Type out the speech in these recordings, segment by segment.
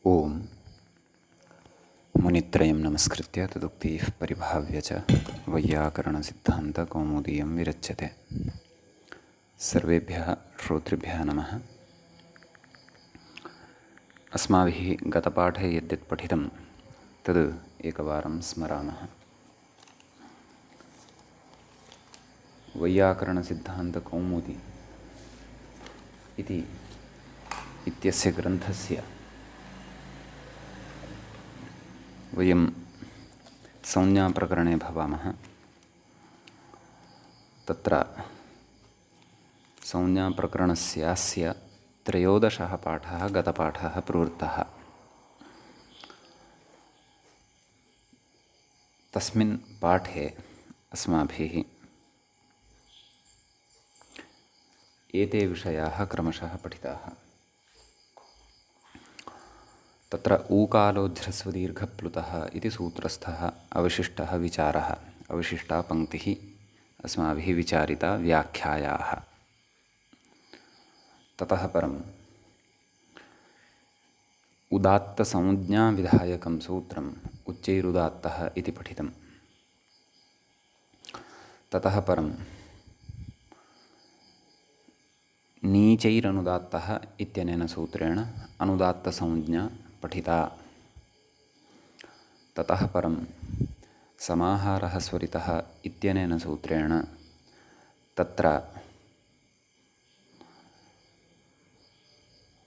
ओम मुनित्रयं नमस्कृत्य तदुक्तिः परिभाव्य च वैयाकरणसिद्धान्तकौमुदीयं विरच्यते। सर्वेभ्यः श्रोतृभ्यः नमः। अस्माभिः गतपाठे यद्यत् पठितं तद् एकवारं स्मरामः। वैयाकरणसिद्धान्तकौमुदी इत्यस्य ग्रन्थस्य वयं संज्ञाप्रकरणे भवामः। तत्र संज्ञाप्रकरणस्यास्य 13 पाठः गतपाठः प्रवृत्तः। तस्मिन् पाठे अस्माभिः एते विषयाः क्रमशः पठिताः। तत्र ऊकालोध्रस्वदीर्घप्लुतः इति सूत्रस्थः अवशिष्टः विचारः, अवशिष्टा पङ्क्तिः अस्माभिः विचारिता व्याख्यायाः। ततः परम् उदात्तसंज्ञाविधायकं सूत्रम् उच्चैरुदात्तः इति पठितम्। ततः परं नीचैरनुदात्तः इत्यनेन सूत्रेण अनुदात्तसंज्ञा पठिता। ततः परं समाहारः स्वरितः इत्यनेन सूत्रेण तत्र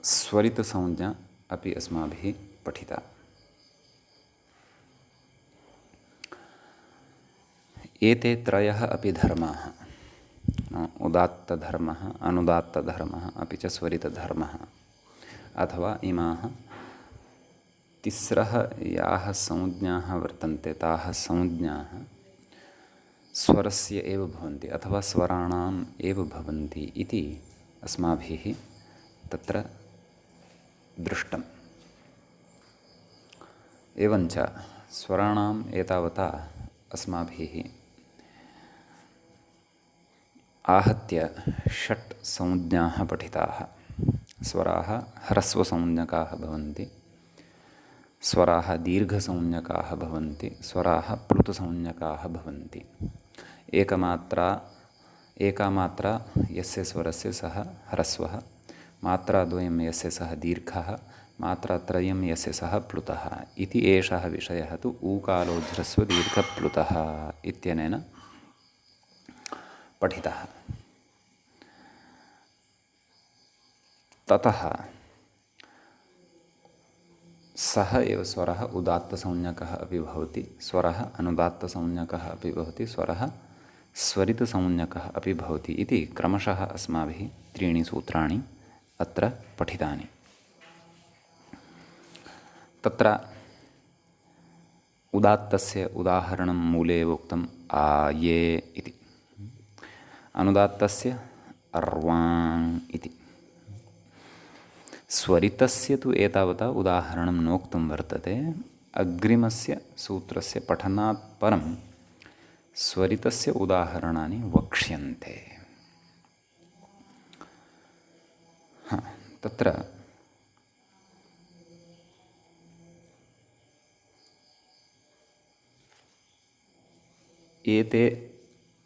स्वरितसंज्ञा अपि अस्माभिः पठिता। एते त्रयः अपि धर्माः, उदात्तधर्मः, अनुदात्तधर्मः अपि च स्वरितधर्मः, अथवा इमाः तिस्रः याः संज्ञाः वर्तन्ते ताः संज्ञाः स्वरस्य एव भवन्ति अथवा स्वराणाम् एव भवन्ति इति अस्माभिः तत्र दृष्टम्। एवञ्च स्वराणाम् एतावता अस्माभिः आहत्य 6 संज्ञाः पठिताः। स्वराः ह्रस्वसंज्ञकाः भवन्ति, स्वराः दीर्घसंज्ञकाः भवन्ति, स्वराः प्लुतसंज्ञकाः भवन्ति। एका मात्रा यस्य स्वरस्य सः ह्रस्वः, मात्राद्वयं यस्य सः दीर्घः, मात्रात्रयं यस्य सः प्लुतः इति एषः विषयः तु ऊकालोध्रस्वदीर्घप्लुतः इत्यनेन पठितः। ततः सः एव स्वरः उदात्तसंज्ञकः अपि भवति, स्वरः अनुदात्तसंज्ञकः अपि भवति, स्वरः स्वरितसंज्ञकः अपि भवति इति क्रमशः अस्माभिः 3 सूत्राणि अत्र पठितानि। तत्र उदात्तस्य उदाहरणं मूले उक्तम् आये इति, अनुदात्तस्य अर्वाङ् इति, स्वरितस्य तु एतावता उदाहरणं नोक्तं वर्तते। अग्रिमस्य सूत्रस्य पठनात् परं स्वरितस्य उदाहरणानि वक्ष्यन्ते। तत्र एते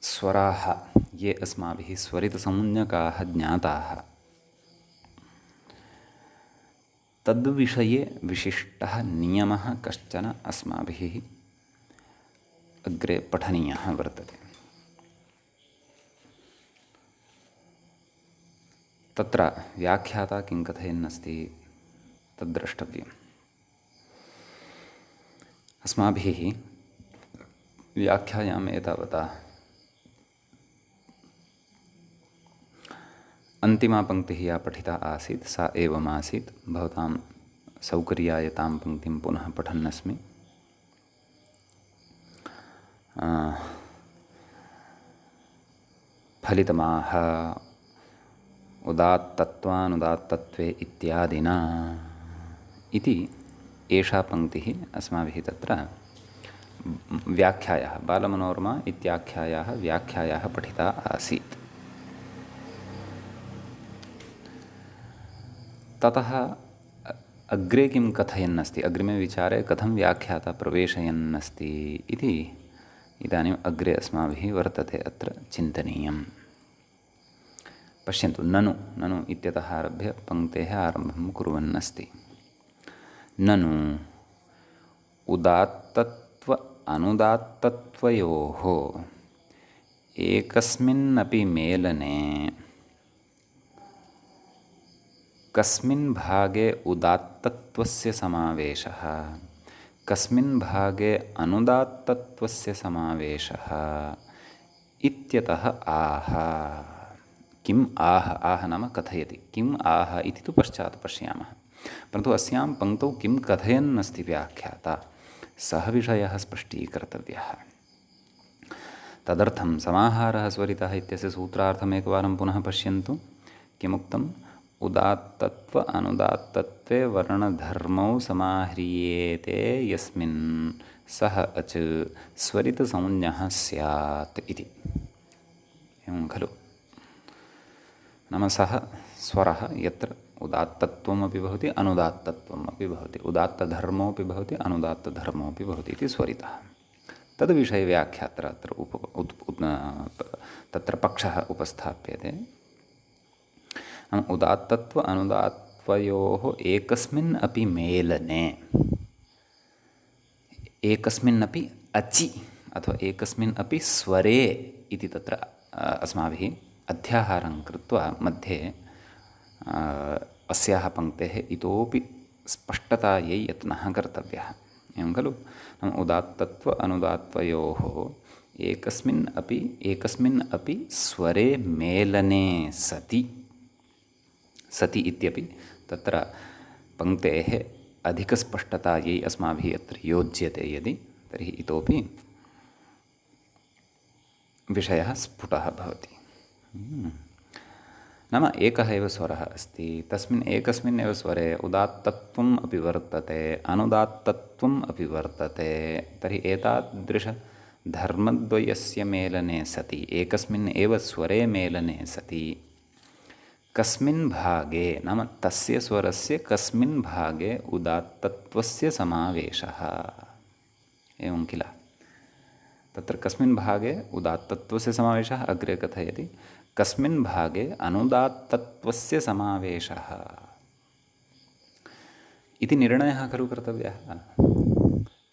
स्वराः ये अस्माभिः स्वरितसंज्ञकाः ज्ञाताः, तद्विषये विशिष्टः नियमः कश्चन अस्माभिः अग्रे पठनीयः वर्तते। तत्र व्याख्याता किं कथयन्नस्ति तद्द्रष्टव्यम्। अस्माभिः व्याख्यायाम् एतावता अन्तिमा पङ्क्तिः या पठिता आसीत् सा एवमासीत्। भवतां सौकर्याय तां पङ्क्तिं पुनः पठन्नस्मि। फलितमाह उदात्तत्वानुदात्तत्वे इत्यादिना इति एषा पङ्क्तिः अस्माभिः तत्र व्याख्यायाः, बालमनोरमा इत्याख्यायाः व्याख्यायाः पठिता आसीत्। ततः अग्रे किं कथयन्नस्ति, अग्रिमे विचारे कथं व्याख्याता प्रवेशयन्नस्ति इति इदानीम् अग्रे अस्माभिः वर्तते अत्र चिन्तनीयम्। पश्यन्तु, ननु ननु इत्यतः आरभ्य पङ्क्तेः आरम्भं कुर्वन्नस्ति। ननु उदात्तत्व अनुदात्तत्वयोः एकस्मिन्नपि मेलने कस्मिन् भागे उदात्तत्वस्य समावेशः, कस्मिन् भागे अनुदात्तत्वस्य समावेशः इत्यतः आह। किम् आह, आह नाम कथयति, किम् आह इति तु पश्चात् पश्यामः, परन्तु अस्यां पङ्क्तौ किं कथयन् अस्ति व्याख्याता, सः विषयः स्पष्टीकर्तव्यः। तदर्थं समाहारः स्वरितः इत्यस्य सूत्रार्थम् एकवारं पुनः पश्यन्तु। किमुक्तम्? उदात्तत्व अनुदात्तत्वे वर्णधर्मौ समाह्रियेते यस्मिन् सः अच् स्वरितसंज्ञः स्यात् इति। एवं खलु? नाम सः स्वरः यत्र उदात्तत्वमपि भवति अनुदात्तत्वमपि भवति, उदात्तधर्मोऽपि भवति अनुदात्तधर्मोऽपि भवति इति स्वरितः। तद्विषये व्याख्यात्र तत्र पक्षः उपस्थाप्यते। उदात्तत्व अनुदात्तयोः एकस्मिन् अपि मेलने, एकस्मिन् अपि अचि अथवा एकस्मिन् अपि स्वरे इति तत्र अस्माभिः अध्याहारं कृत्वा मध्ये अस्याः पङ्क्तेः इतोपि स्पष्टतायै यत्नः कर्तव्यः। एवं खलु? उदात्तत्व अनुदात्तयोः एकस्मिन् अपि स्वरे मेलने सति, सति इत्यपि तत्र पङ्क्तेः अधिकस्पष्टतायै अस्माभिः अत्र योज्यते यदि, तर्हि इतोपि विषयः स्फुटः भवति। नाम एकः एव स्वरः अस्ति, तस्मिन् एकस्मिन् एव स्वरे उदात्तत्वम् अपि वर्तते अनुदात्तत्वम् अपि वर्तते, तर्हि एतादृशधर्मद्वयस्य मेलने सति, एकस्मिन् एव स्वरे मेलने सति कस्मिन् भागे, नाम तस्य स्वरस्य कस्मिन् भागे उदात्तत्वस्य समावेशः, एवं किल? तत्र कस्मिन् भागे उदात्तत्वस्य समावेशः अग्रे कथयति, कस्मिन् भागे अनुदात्तत्वस्य समावेशः इति निर्णयः खलु कर्तव्यः।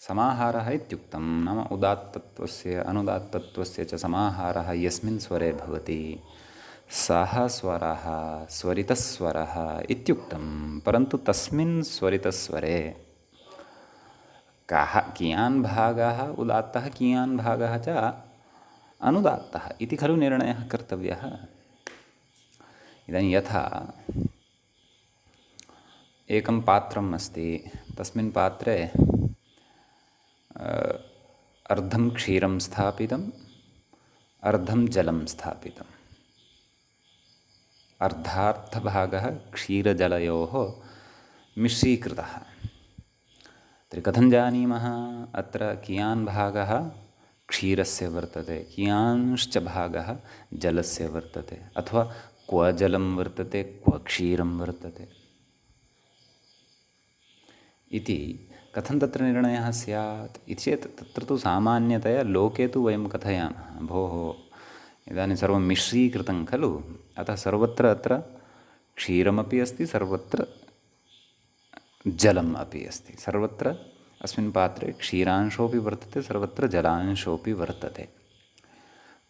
समाहारः इत्युक्तं नाम उदात्तत्वस्य अनुदात्तत्वस्य च समाहारः यस्मिन् स्वरे भवति सः स्वरः स्वरितस्वरः इत्युक्तं, परन्तु तस्मिन् स्वरितस्वरे कः कियान् भागः उदात्तः कियान् भागः च अनुदात्तः इति खलु निर्णयः कर्तव्यः। इदानीं यथा एकं पात्रम् अस्ति, तस्मिन् पात्रे अर्धं क्षीरं स्थापितम् अर्धं जलं स्थापितम्, अर्धार्थभागः क्षीरजलयोः मिश्रीकृतः। तर्हि कथं जानीमः अत्र कियान् भागः क्षीरस्य वर्तते, कियांश्च भागः जलस्य वर्तते, अथवा क्व जलं वर्तते क्व क्षीरं वर्तते इति कथं तत्र निर्णयः स्यात् इति चेत् तत्र तु सामान्यतया लोके तु वयं कथयामः, भोः इदानीं सर्वं मिश्रीकृतं खलु, अतः सर्वत्र अत्र क्षीरमपि अस्ति सर्वत्र जलम् अपि अस्ति, सर्वत्र अस्मिन् पात्रे क्षीरांशोऽपि वर्तते सर्वत्र जलांशोऽपि वर्तते।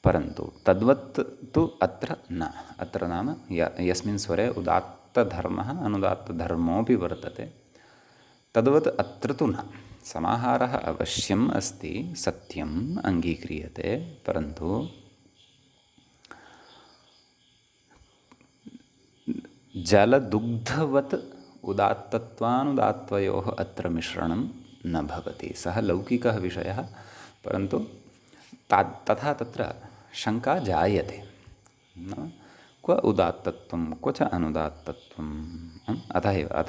परन्तु तद्वत् तु अत्र न, अत्र नाम यस्मिन् स्वरे उदात्तधर्मः अनुदात्तधर्मोऽपि वर्तते तद्वत् अत्र तु न। समाहारः अवश्यम् अस्ति, सत्यम् अङ्गीक्रियते, परन्तु जलदुग्धवत् उदात्तत्वानुदात्तयोः अत्र मिश्रणं न भवति। सः लौकिकः विषयः, परन्तु तथा तत्र शङ्का जायते, क्व उदात्तत्वं क्व च अनुदात्तत्वम्।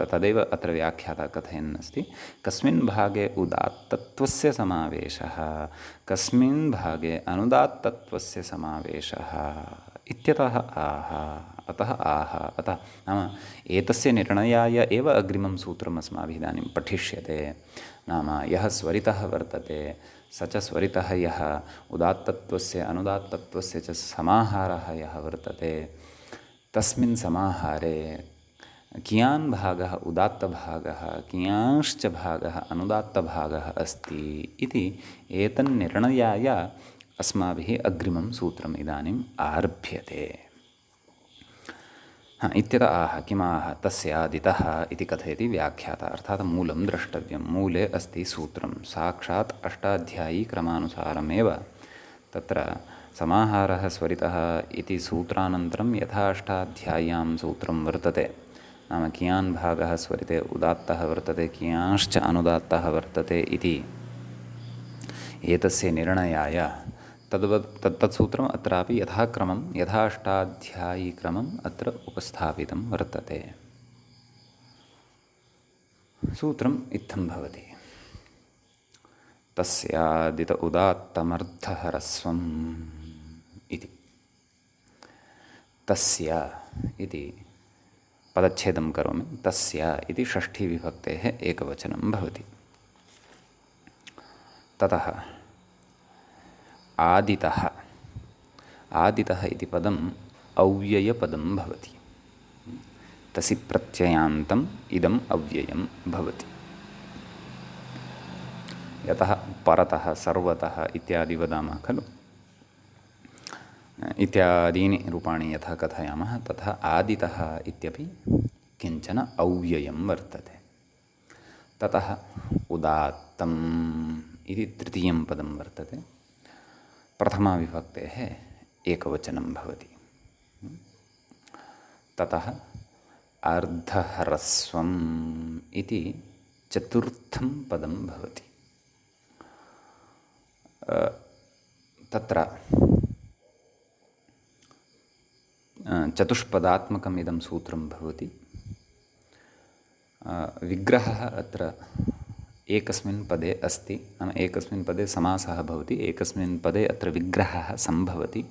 तदेव अत्र व्याख्याता कथयन् अस्ति, कस्मिन् भागे उदात्तत्वस्य समावेशः कस्मिन् भागे अनुदात्तत्वस्य समावेशः इत्यतः आह। अतः आह अतः नाम एतस्य निर्णयाय एव अग्रिमं सूत्रम् अस्माभिः इदानीं पठिष्यते। नाम यः स्वरितः वर्तते स च स्वरितः यः उदात्तत्वस्य अनुदात्तत्वस्य च समाहारः यः वर्तते, तस्मिन् समाहारे कियान् भागः उदात्तभागः कियांश्च भागः अनुदात्तभागः अस्ति इति एतन्निर्णयाय अस्माभिः अग्रिमं सूत्रम् इदानीम् आरभ्यते। इत्यतः आह किमाह तस्यादितः इति कथयति व्याख्याता, अर्थात् मूलं द्रष्टव्यं। मूले अस्ति सूत्रं, साक्षात् अष्टाध्यायी क्रमानुसारमेव तत्र समाहारः स्वरितः इति सूत्रानन्तरं यथा अष्टाध्याय्यां सूत्रं वर्तते, नाम कियान् भागः स्वरिते उदात्तः वर्तते कियांश्च अनुदात्तः वर्तते इति एतस्य निर्णयाय तत्सूत्रम् अत्रापि यथाक्रमं यथा अष्टाध्यायीक्रमम् अत्र उपस्थापितं वर्तते। सूत्रम् इत्थं भवति। तस्यादित उदात्तमर्धहरस्वम् इति। तस्य इति पदच्छेदं करोमि। तस्य इति षष्ठीविभक्तेः एकवचनं भवति। ततः आदितः, आदितः इति पदम् अव्ययपदं भवति। तसि प्रत्ययान्तम् इदम् अव्ययं भवति। यतः परतः सर्वतः इत्यादि वदामः खलु, इत्यादीनि रूपाणि यथा कथयामः तथा आदितः इत्यपि किञ्चन अव्ययं वर्तते। ततः उदात्तम् इति तृतीयं पदं वर्तते। प्रथमाविभक्तेः एकवचनं भवति। ततः अर्धहरस्वम् इति चतुर्थं पदं भवति। तत्र चतुष्पदात्मकम् इदं सूत्रं भवति। विग्रहः अत्र एकस्मिन् पदे अस्ति, नाम एकस्मिन् पदे समासः भवति, एकस्मिन् पदे अत्र विग्रहः सम्भवति।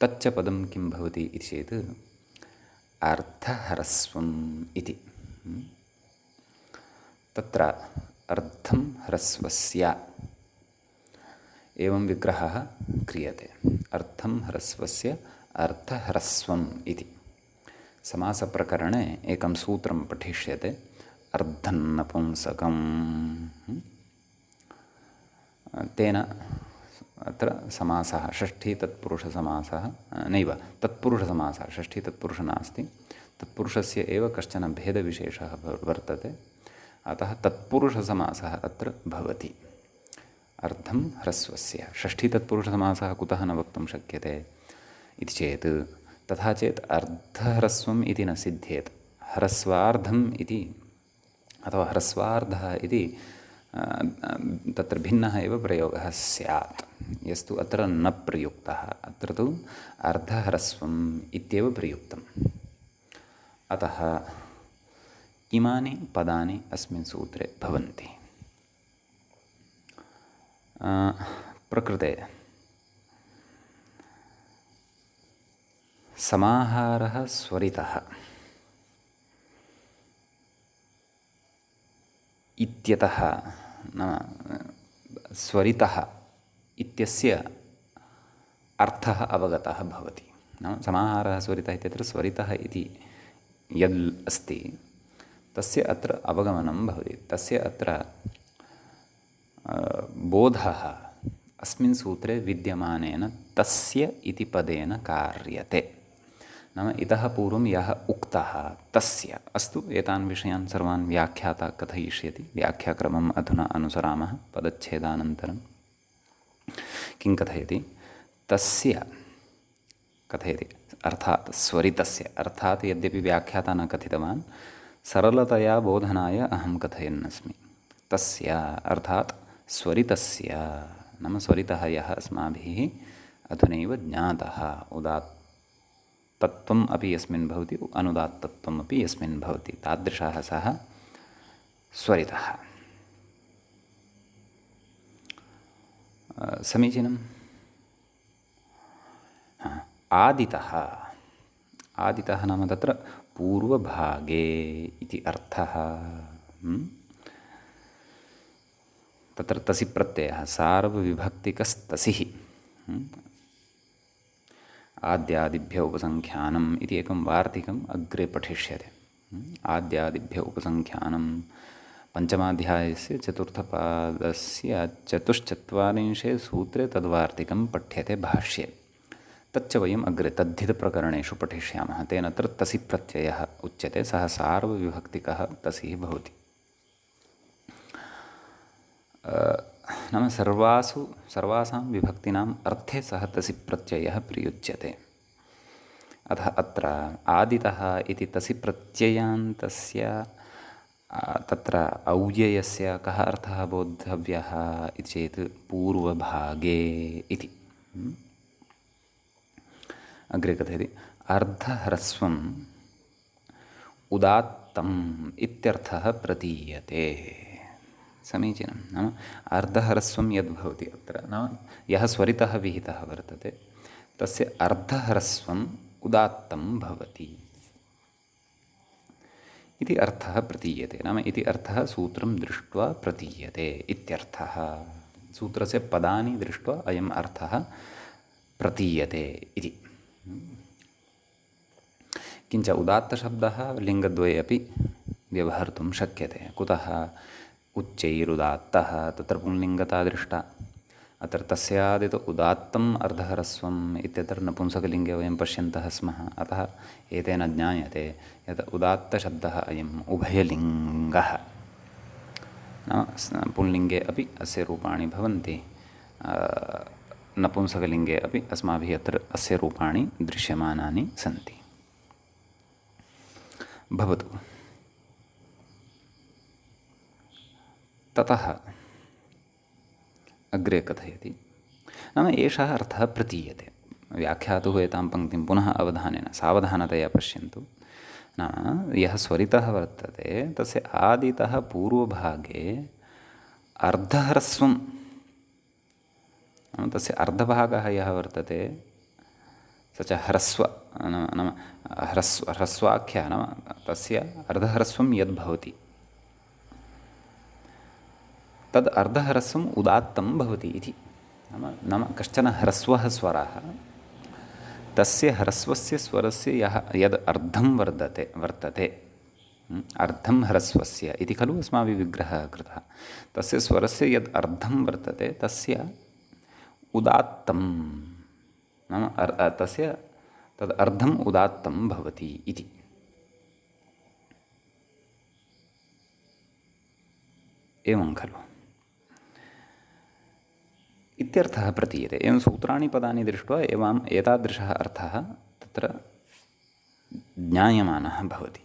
तच्च पदं किं भवति इति चेत् अर्धहरस्वम् इति। तत्र अर्धं ह्रस्वस्य एवं विग्रहः क्रियते। अर्धं ह्रस्वस्य अर्धह्रस्वम् इति समासप्रकरणे एकं सूत्रं पठिष्यते। अर्धन्नपुंसकम्, तेन अत्र समासः षष्ठी तत्पुरुषसमासः नैव तत्पुरुषसमासः, षष्ठी तत्पुरुष नास्ति, तत्पुरुषस्य एव कश्चन भेदविशेषः वर्तते। अतः तत्पुरुषसमासः अत्र भवति। अर्धं ह्रस्वस्य षष्ठी तत्पुरुषसमासः कुतः न वक्तुं शक्यते इति चेत्, तथा चेत् अर्धह्रस्वम् इति न सिद्ध्येत्। ह्रस्वार्धम् इति अथवा ह्रस्वार्धः इति तत्र भिन्नः एव प्रयोगः स्यात्, यस्तु अत्र न प्रयुक्तः। अत्र तु अर्धह्रस्वम् इत्येव प्रयुक्तम्। अतः इमानि पदानि अस्मिन् सूत्रे भवन्ति। प्रकृते समाहारः स्वरितः इत्यतः, नाम स्वरितः इत्यस्य अर्थः अवगतः भवति। नाम समाहारः स्वरितः इत्यत्र स्वरितः इति यद् अस्ति तस्य अत्र अवगमनं भवति। तस्य अत्र बोधः अस्मिन् सूत्रे विद्यमानेन तस्य इति पदेन कार्यते। नाम इतः पूर्वं यः उक्तः तस्य, अस्तु एतान् विषयान् सर्वान् व्याख्याता कथयिष्यति। व्याख्याक्रमम् अधुना अनुसरामः। पदच्छेदानन्तरं किं कथयति? तस्य कथयति, अर्थात् स्वरितस्य। अर्थात् यद्यपि व्याख्याता न कथितवान्, सरलतया बोधनाय अहं कथयन्नस्मि। तस्य अर्थात् स्वरितस्य, नाम स्वरितः यः अस्माभिः अधुनैव ज्ञातः, उदात्तत्वम् अपि यस्मिन् भवति अनुदात्तत्वम् अपि यस्मिन् भवति, तादृशः सः स्वरितः। समीचीनम्। आदितः आदितः नाम तत्र पूर्वभागे इति अर्थः। तत्र तसि प्रत्ययः सार्वविभक्तिकस्तसिः। आद्यादिभ्य उपसङ्ख्यानम् इति एकं वार्तिकम् अग्रे पठिष्यते। आद्यादिभ्य उपसङ्ख्यानं पञ्चमाध्यायस्य चतुर्थपादस्य चतुश्चत्वारिंशे सूत्रे तद्वार्तिकं पठ्यते भाष्ये। तच्च वयम् अग्रे तद्धितप्रकरणेषु पठिष्यामः। तेन अत्र तसि प्रत्ययः उच्यते, सः सार्वविभक्तिकः तसिः भवति। नाम सर्वासां विभक्तीनाम् अर्थे सः तसि प्रत्ययः प्रयुज्यते। अतः अत्र आदितः इति तसि प्रत्ययान्तस्य तत्र औव्ययस्य कः अर्थः बोद्धव्यः इति चेत् पूर्वभागे इति। अग्रे कथयति अर्धह्रस्वम् उदात्तम् इत्यर्थः प्रतीयते। समीचीनं। नाम अर्धह्रस्वं यद्भवति अत्र, नाम यः स्वरितः विहितः वर्तते तस्य अर्धह्रस्वम् उदात्तं भवति इति अर्थः प्रतीयते। नाम इति अर्थः सूत्रं दृष्ट्वा प्रतीयते इत्यर्थः। सूत्रस्य पदानि दृष्ट्वा अयम् अर्थः प्रतीयते इति। किञ्च उदात्तशब्दः लिङ्गद्वये अपि व्यवहर्तुं शक्यते। कुतः? उच्चैरुदात्तः, तत्र पुंलिङ्गता दृष्टा। अत्र तस्यादित उदात्तम् अर्धह्रस्वम् इत्यत्र नपुंसकलिङ्गे वयं पश्यन्तः स्मः। अतः एतेन ज्ञायते यत् उदात्तशब्दः अयम् उभयलिङ्गः। नाम पुंलिङ्गे अपि अस्य रूपाणि भवन्ति, नपुंसकलिङ्गे अपि अस्माभिः अत्र अस्य रूपाणि दृश्यमानानि सन्ति। भवतु। ततः अग्रे कथयति, नाम एषः अर्थः प्रतीयते। व्याख्यातुः एतां पङ्क्तिं पुनः अवधानेन सावधानतया पश्यन्तु। नाम यः स्वरितः वर्तते तस्य आदितः पूर्वभागे अर्धह्रस्वं, नाम तस्य अर्धभागः यः वर्तते स च ह्रस्व, नाम ह्रस्वाख्यः, नाम तस्य अर्धह्रस्वं यद्भवति तद् अर्धह्रस्वम् उदात्तं भवति इति। नाम कश्चन ह्रस्वः स्वरः, तस्य ह्रस्वस्य स्वरस्य यद् अर्धं वर्तते अर्धं ह्रस्वस्य इति खलु अस्माभिः विग्रहः कृतः। तस्य स्वरस्य यद् अर्धं वर्तते तस्य उदात्तं, नाम तस्य तद् अर्धम् उदात्तं भवति इति। एवं खलु इत्यर्थः प्रतीयते। एवं सूत्राणि पदानि दृष्ट्वा एतादृशः अर्थः तत्र ज्ञायमानः भवति।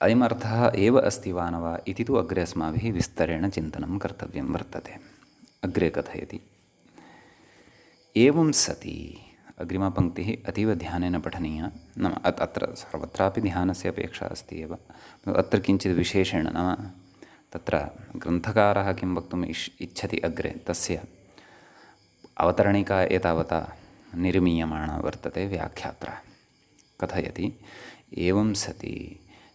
अयमर्थः एव अस्ति वा न वा इति तु अग्रे अस्माभिः विस्तरेण चिन्तनं कर्तव्यं वर्तते। अग्रे कथयति, एवं सति, अग्रिमपङ्क्तिः अतीव ध्यानेन पठनीया। नाम अत्र सर्वत्रापि ध्यानस्य अपेक्षा अस्ति एव, अत्र किञ्चित् विशेषेण, नाम तत्र ग्रन्थकारः किं वक्तुम् इच्छति अग्रे, तस्य अवतरणिका एतावता निर्मीयमाणा वर्तते व्याख्यात्रा। कथयति, एवं सति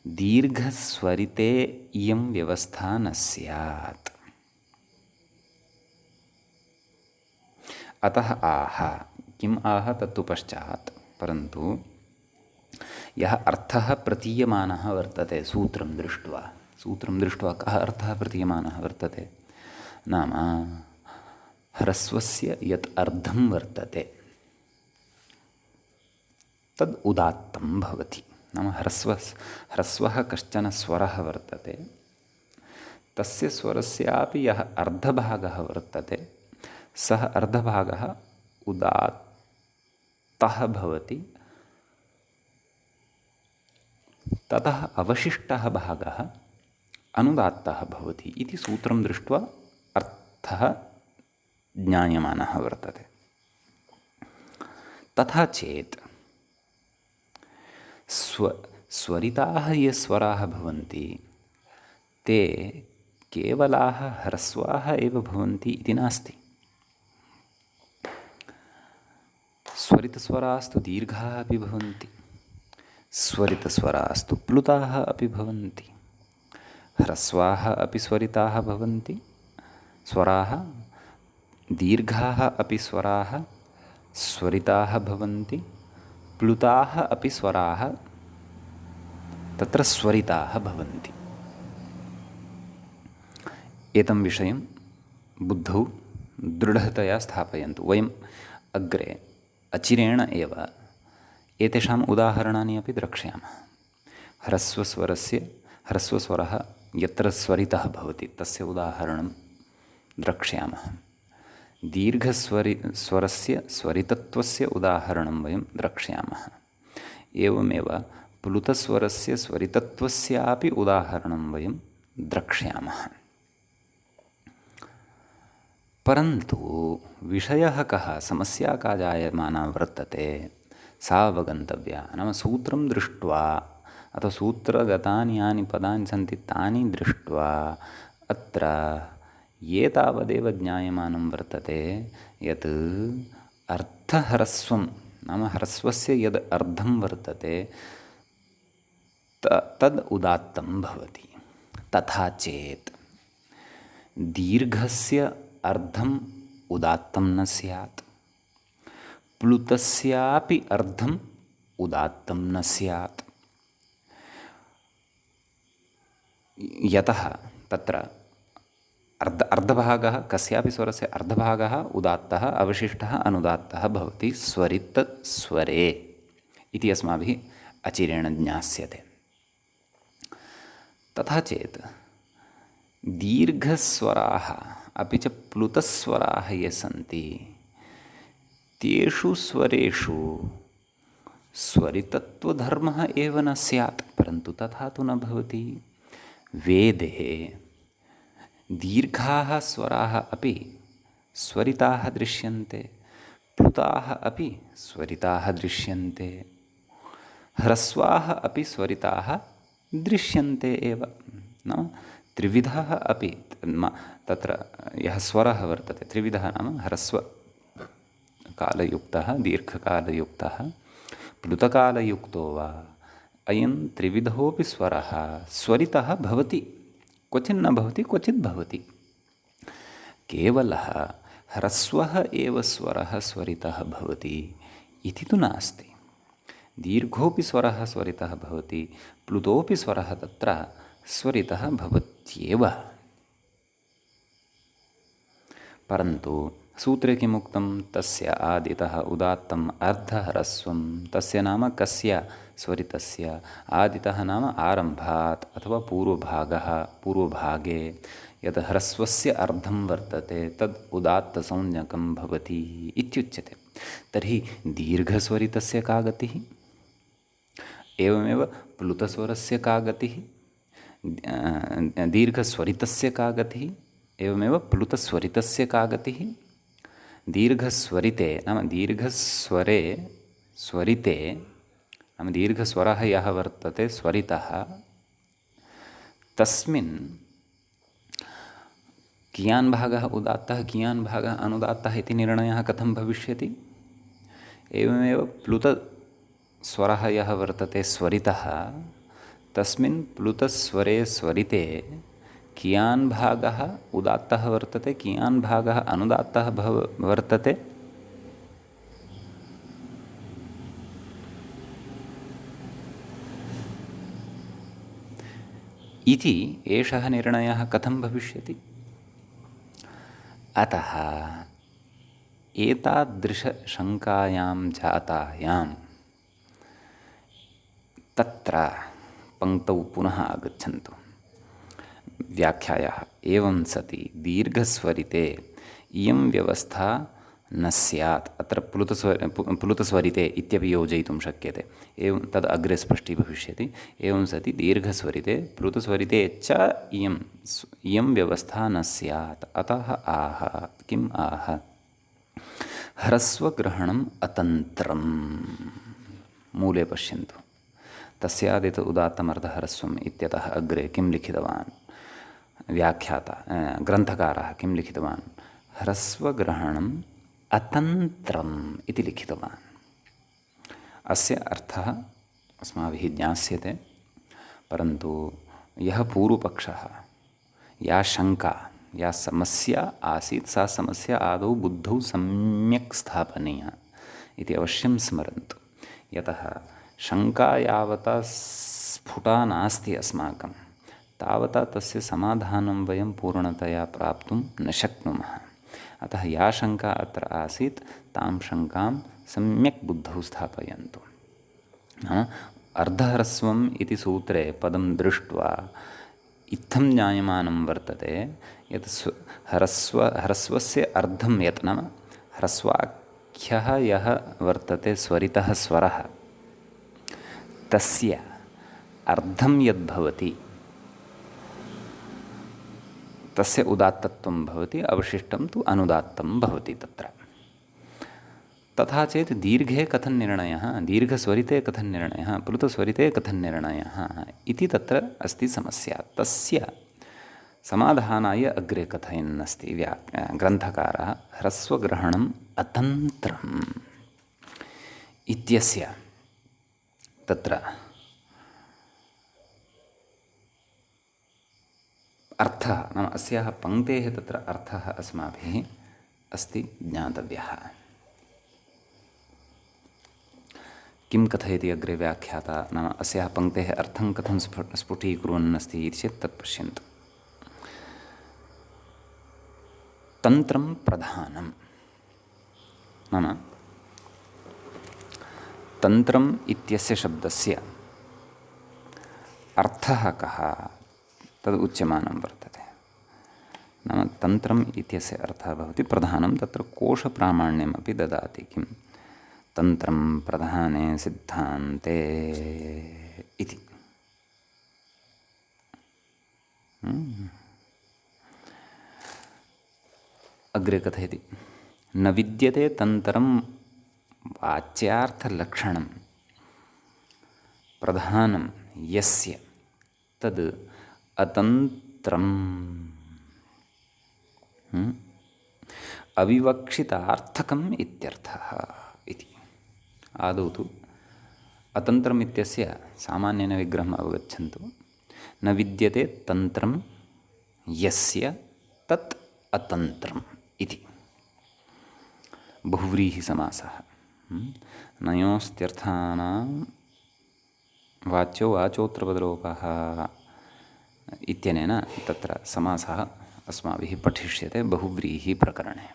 दीर्घस्वरिते इयं व्यवस्था न स्यात्। अतः आह, किम् आह तत्तु पश्चात्, परन्तु यः अर्थः प्रतीयमानः वर्तते सूत्रं दृष्ट्वा कः अर्थः प्रतीयमानः वर्तते, नाम ह्रस्वस्य यत् अर्धं वर्तते तद् उदात्तं भवति। नाम ह्रस्वः कश्चन स्वरः वर्तते, तस्य स्वरस्यापि यः अर्धभागः वर्तते सः अर्धभागः उदात्तः भवति। ततः अवशिष्टः भागः अनुदात्तः भवति इति सूत्रं दृष्ट्वा अर्थः ज्ञायमानः वर्तते। तथा चेत् स्वरिताः ये स्वराः भवन्ति ते केवलाः ह्रस्वाः एव भवन्ति इति नास्ति। स्वरितस्वरास्तु दीर्घाः अपि भवन्ति, स्वरितस्वरास्तु प्लुताः अपि भवन्ति, ह्रस्वाः अपि स्वरिताः भवन्ति, स्वराः दीर्घाः अपि स्वराः स्वरिताः भवन्ति, प्लुताः अपि स्वराः तत्र स्वरिताः भवन्ति। एतं विषयं बुद्धौ दृढतया स्थापयन्तु। वयम् अग्रे अचिरेण एव एतेषाम् उदाहरणानि अपि द्रक्ष्यामः। ह्रस्वस्वरः यत्र स्वरितः भवति तस्य उदाहरणं द्रक्ष्यामः। स्वरस्य स्वरितत्वस्य उदाहरणं वयं द्रक्ष्यामः। एवमेव प्लुतस्वरस्य स्वरितत्वस्यापि उदाहरणं वयं द्रक्ष्यामः। परन्तु विषयः कः, समस्या का जायमाना वर्तते, सा अवगन्तव्या। नाम सूत्रं दृष्ट्वा अथवा सूत्रगतानि यानि पदानि सन्ति तानि दृष्ट्वा अत्र एतावदेव ज्ञायमानं वर्तते यत् अर्थह्रस्वं नाम ह्रस्वस्य यद् अर्धं वर्तते तद् उदात्तं भवति। तथा चेत् दीर्घस्य अर्धम् उदात्तं न स्यात्, प्लुतस्यापि अर्धम् उदात्तं न स्यात्। यतः तत्र अर्धभागः, कस्यापि स्वरस्य अर्धभागः उदात्तः अवशिष्टः अनुदात्तः भवति स्वरितस्वरे इति अस्माभिः अचिरेण ज्ञास्यते। तथा चेत् दीर्घस्वराः अपि च प्लुतस्वराः ये सन्ति तेषु स्वरेषु स्वरितत्वधर्मः एव न स्यात्। परन्तु तथा तु न भवति। वेदे दीर्घाः स्वराः अपि स्वरिताः दृश्यन्ते, प्लुताः अपि स्वरिताः दृश्यन्ते, ह्रस्वाः अपि स्वरिताः दृश्यन्ते एव। नाम त्रिविधः अपि तत्र यः स्वरः वर्तते, त्रिविधः नाम ह्रस्वकालयुक्तः, दीर्घकालयुक्तः, प्लुतकालयुक्तो वा, अयं त्रिविधोऽपि स्वरः स्वरितः भवति। क्वचिन्न भवति, क्वचित् भवति। केवलः ह्रस्वः एव स्वरः स्वरितः भवति इति तु नास्ति। दीर्घोऽपि स्वरः स्वरितः भवति, प्लुतोऽपि स्वरः तत्र स्वरितः भवत्येव। परन्तु सूत्रे किमुक्तं, तस्य आदितः उदात्तम् अर्धह्रस्वं, तस्य नाम कस्य, स्वरितस्य। आदितः नाम आरम्भात् अथवा पूर्वभागे यत् ह्रस्वस्य अर्धं वर्तते तद् उदात्तसंज्ञकं भवति इत्युच्यते। तर्हि दीर्घस्वरितस्य का गतिः? एवमेव प्लुतस्वरस्य का गतिः? दीर्घस्वरितस्य का गतिः? एवमेव प्लुतस्वरितस्य का गतिः? दीर्घस्वरिते नाम स्वरिते नाम दीर्घस्वरः यः वर्तते स्वरितः, तस्मिन् कियान् भागः उदात्तः कियान् भागः अनुदात्तः इति निर्णयः कथं भविष्यति? एवमेव प्लुतस्वरः यः वर्तते स्वरितः, तस्मिन् प्लुतस्वरे स्वरिते कियान् भागः उदात्तः वर्तते, कियान् भागः अनुदात्तः वर्तते? इति एषः निर्णयः कथं भविष्यति? अतः एतादृशशङ्कायां जातायां तत्र पङ्क्तौ पुनः आगच्छन्तु। व्याख्यायाः एवं सति दीर्घस्वरिते इयं व्यवस्था न स्यात्। अत्र प्लुतस्वरिते इत्यपि योजयितुं शक्यते। एवं तद् अग्रे स्पष्टी भविष्यति। एवं सति दीर्घस्वरिते प्लुतस्वरिते च इयं व्यवस्था न स्यात्। अतः आह किम् आह? ह्रस्वग्रहणम् अतन्त्रम्। मूले पश्यन्तु। तस्यादित उदात्तमर्धह्रस्वम् इत्यतः अग्रे किं लिखितवान् व्याख्याता ग्रन्थकारः किं लिखितवान्? ह्रस्वग्रहणम् अतन्त्रम् इति लिखितवान्। अस्य अर्थः अस्माभिः ज्ञास्यते, परन्तु यः पूर्वपक्षः, या शङ्का, या समस्या आसीत्, सा समस्या आदौ बुद्धौ सम्यक् स्थापनीया इति अवश्यं स्मरन्तु। यतः शङ्का यावता स्फुटा नास्ति अस्माकं, तावता तस्य समाधानं वयं पूर्णतया प्राप्तुं न शक्नुमः। अतः या शङ्का अत्र आसीत् तां शङ्कां सम्यक् बुद्धौ स्थापयन्तु। नाम अर्धह्रस्वम् इति सूत्रे पदं दृष्ट्वा इत्थं ज्ञायमानं वर्तते यत् ह्रस्वस्य अर्धं यत्, नाम ह्रस्वाख्यः यः वर्तते स्वरितः स्वरः, तस्य अर्धं यद्भवति तस्य उदात्तत्वं भवति, अवशिष्टं तु अनुदात्तं भवति तत्र। तथा चेत् दीर्घे कथं निर्णयः, दीर्घस्वरिते कथं निर्णयः, प्लुतस्वरिते कथं निर्णयः इति तत्र अस्ति समस्या। तस्य समाधानाय अग्रे कथयन्नस्ति ग्रन्थकारः, ह्रस्वग्रहणम् अतन्त्रम् इत्यस्य तत्र अर्थः, नाम अस्याः पङ्क्तेः तत्र अर्थः अस्माभिः अस्ति ज्ञातव्यः। किं कथयति अग्रे व्याख्याता, नाम अस्याः पङ्क्तेः अर्थं कथं स्फुटीकुर्वन् अस्ति इति चेत् तत् पश्यन्तु। तन्त्रं प्रधानं, नाम तन्त्रम् इत्यस्य शब्दस्य अर्थः कः तद् उच्यमानं वर्तते। नाम तन्त्रम् इत्यस्य अर्थः भवति प्रधानं, तत्र कोशप्रामाण्यमपि ददाति। किं तन्त्रं प्रधाने सिद्धान्ते इति। अग्रे कथयति, न विद्यते तन्त्रं वाच्यार्थलक्षणं प्रधानं यस्य तद् अतन्त्रम् अविवक्षितार्थकम् इत्यर्थः इति। आदौ तु अतन्त्रम् इत्यस्य सामान्येन विग्रहम् अवगच्छन्तु। न विद्यते तन्त्रं यस्य तत् अतन्त्रम् इति बहुव्रीहिसमासः। नयोस्त्यर्थानां वाच्यो वाचोत्तरपदलोपः इत्यनेन तत्र समासः अस्माभिः पठिष्यते बहुव्रीहिप्रकरणे।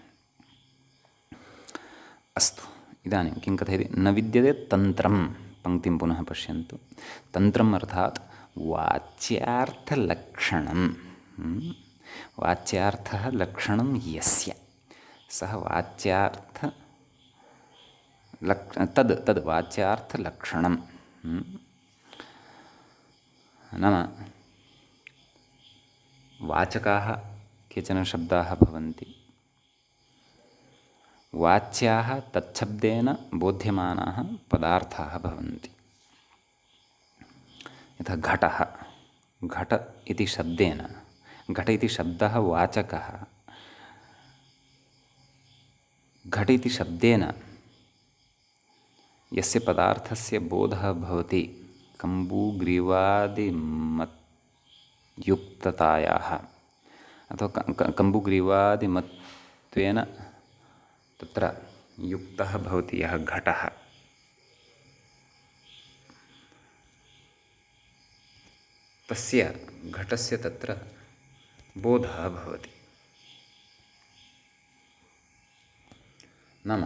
अस्तु, इदानीं किं कथयति, न विद्यते तन्त्रं, पङ्क्तिं पुनः पश्यन्तु। तन्त्रम् अर्थात् वाच्यार्थलक्षणं, वाच्यार्थः लक्षणं यस्य, सः तद् वाच्यार्थलक्षणं। नाम वाचकाः केचन शब्दाः भवन्ति, वाच्याः तच्छब्देन बोध्यमानाः पदार्थाः भवन्ति। यथा घटः, घट इति शब्देन, घट इति शब्दः वाचकः, घट इति शब्देन यस्य पदार्थस्य बोधः भवति कम्बुग्रीवादिमत्युक्ततायाः अथवा कम्बुग्रीवादिमत्वेन तत्र युक्तः भवति यः घटः, तस्य घटस्य तत्र बोधः भवति। नाम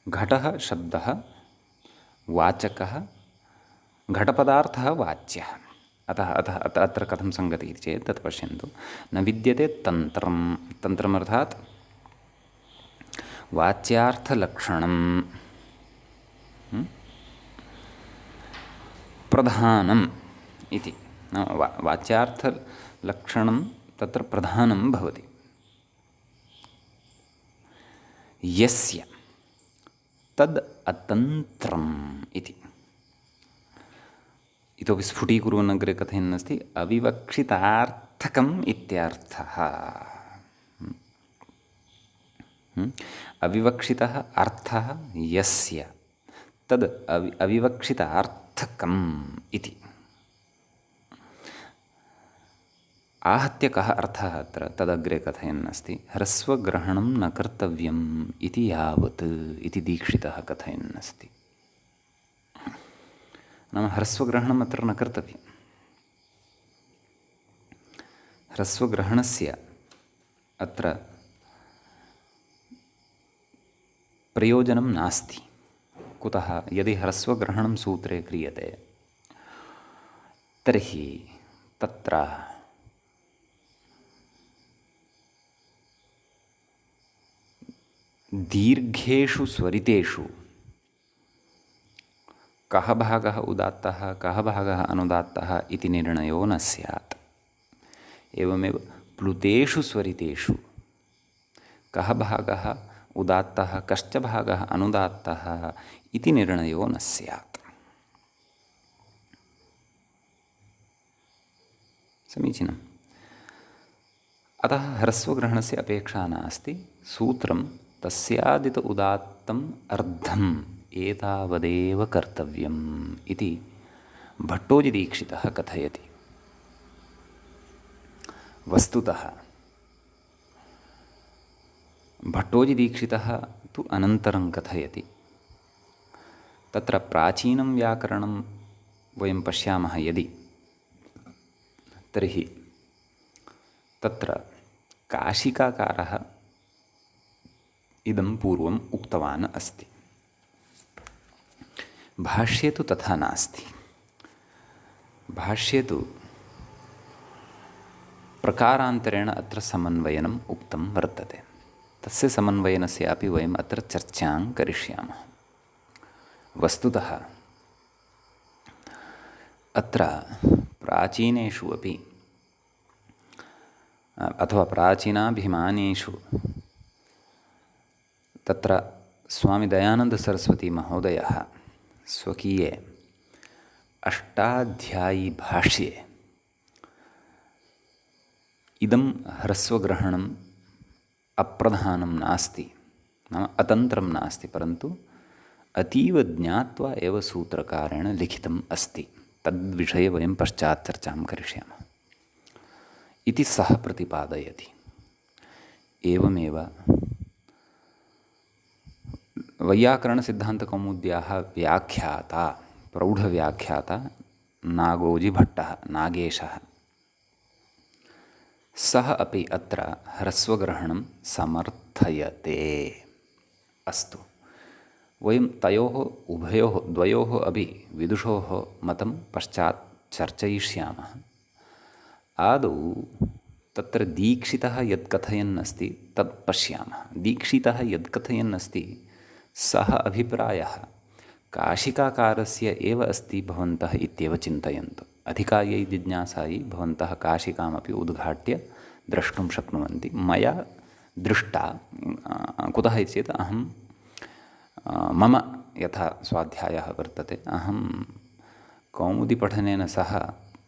घटः शब्दः वाचकः, घटपदार्थः वाच्यः। अत्र कथं सङ्गति इति चेत् तत् पश्यन्तु। न विद्यते तन्त्रं, तन्त्रमर्थात् वाच्यार्थलक्षणं प्रधानम् इति। वाच्यार्थलक्षणं तत्र प्रधानं भवति, यस्य तद् अतन्त्रम् इति। इतोपि स्फुटीकुर्वन् अग्रे कथयन्नस्ति, अविवक्षितार्थकम् इत्यर्थः। अविवक्षितः अर्थः यस्य तद् अविवक्षितार्थकम् इति। आहत्य कः अर्थः अत्र तदग्रे कथयन् अस्ति। ह्रस्वग्रहणं न कर्तव्यम् इति यावत् इति दीक्षितः कथयन् अस्ति। नाम ह्रस्वग्रहणम् अत्र न कर्तव्यम्। ह्रस्वग्रहणस्य अत्र प्रयोजनं नास्ति। कुतः? यदि ह्रस्वग्रहणं सूत्रे क्रियते तर्हि तत्र दीर्घेषु स्वरितेषु कः भागः उदात्तः कः भागः अनुदात्तः इति निर्णयो न स्यात्। एवमेव प्लुतेषु स्वरितेषु कः भागः उदात्तः कश्च भागः अनुदात्तः इति निर्णयो न स्यात्। समीचीनम्। अतः ह्रस्वग्रहणस्य अपेक्षा नास्ति। सूत्रं तस्यादित उदात्तम् अर्धम् एतावदेव कर्तव्यम् इति भट्टोजिदीक्षितः कथयति। वस्तुतः भट्टोजिदीक्षितः तु अनन्तरं कथयति। तत्र प्राचीनं व्याकरणं वयं पश्यामः यदि, तर्हि तत्र काशिकाकारः इदं पूर्वम् उक्तवान् अस्ति। भाष्ये तु तथा नास्ति। भाष्ये तु प्रकारान्तरेण अत्र समन्वयनम् उक्तं वर्तते। तस्य समन्वयनस्यापि वयम् अत्र चर्चां करिष्यामः। वस्तुतः अत्र प्राचीनेषु अपि अथवा प्राचीनाभिमानेषु तत्र स्वामी दयानन्दसरस्वती महोदयः स्वकीये अष्टाध्यायी भाष्ये इदं ह्रस्वग्रहणम् अप्रधानं नास्ति, नाम अतन्त्रं नास्ति, परन्तु अतीव ज्ञात्वा एव सूत्रकारेण लिखितम् अस्ति। तद्विषये वयं पश्चात् चर्चां करिष्यामः इति सः प्रतिपादयति। एवमेव वैयाकरणसिद्धान्तकौमुद्याः व्याख्याता प्रौढव्याख्याता नागोजिभट्टः नागेशः, सः अपि अत्र ह्रस्वग्रहणं समर्थयते। अस्तु, वयं तयोः उभयोः द्वयोः अपि विदुषोः मतं पश्चात् चर्चयिष्यामः। आदौ तत्र दीक्षितः यत् कथयन् अस्ति तत् पश्यामः। दीक्षितः यत् कथयन् अस्ति सः अभिप्रायः काशिकाकारस्य एव अस्ति भवन्तः इत्येव चिन्तयन्तु। अधिकायै जिज्ञासायै भवन्तः काशिकामपि उद्घाट्य द्रष्टुं शक्नुवन्ति। मया दृष्टा, कुतः इति चेत् अहं मम यथा स्वाध्यायः वर्तते, अहं कौमुदीपठनेन सह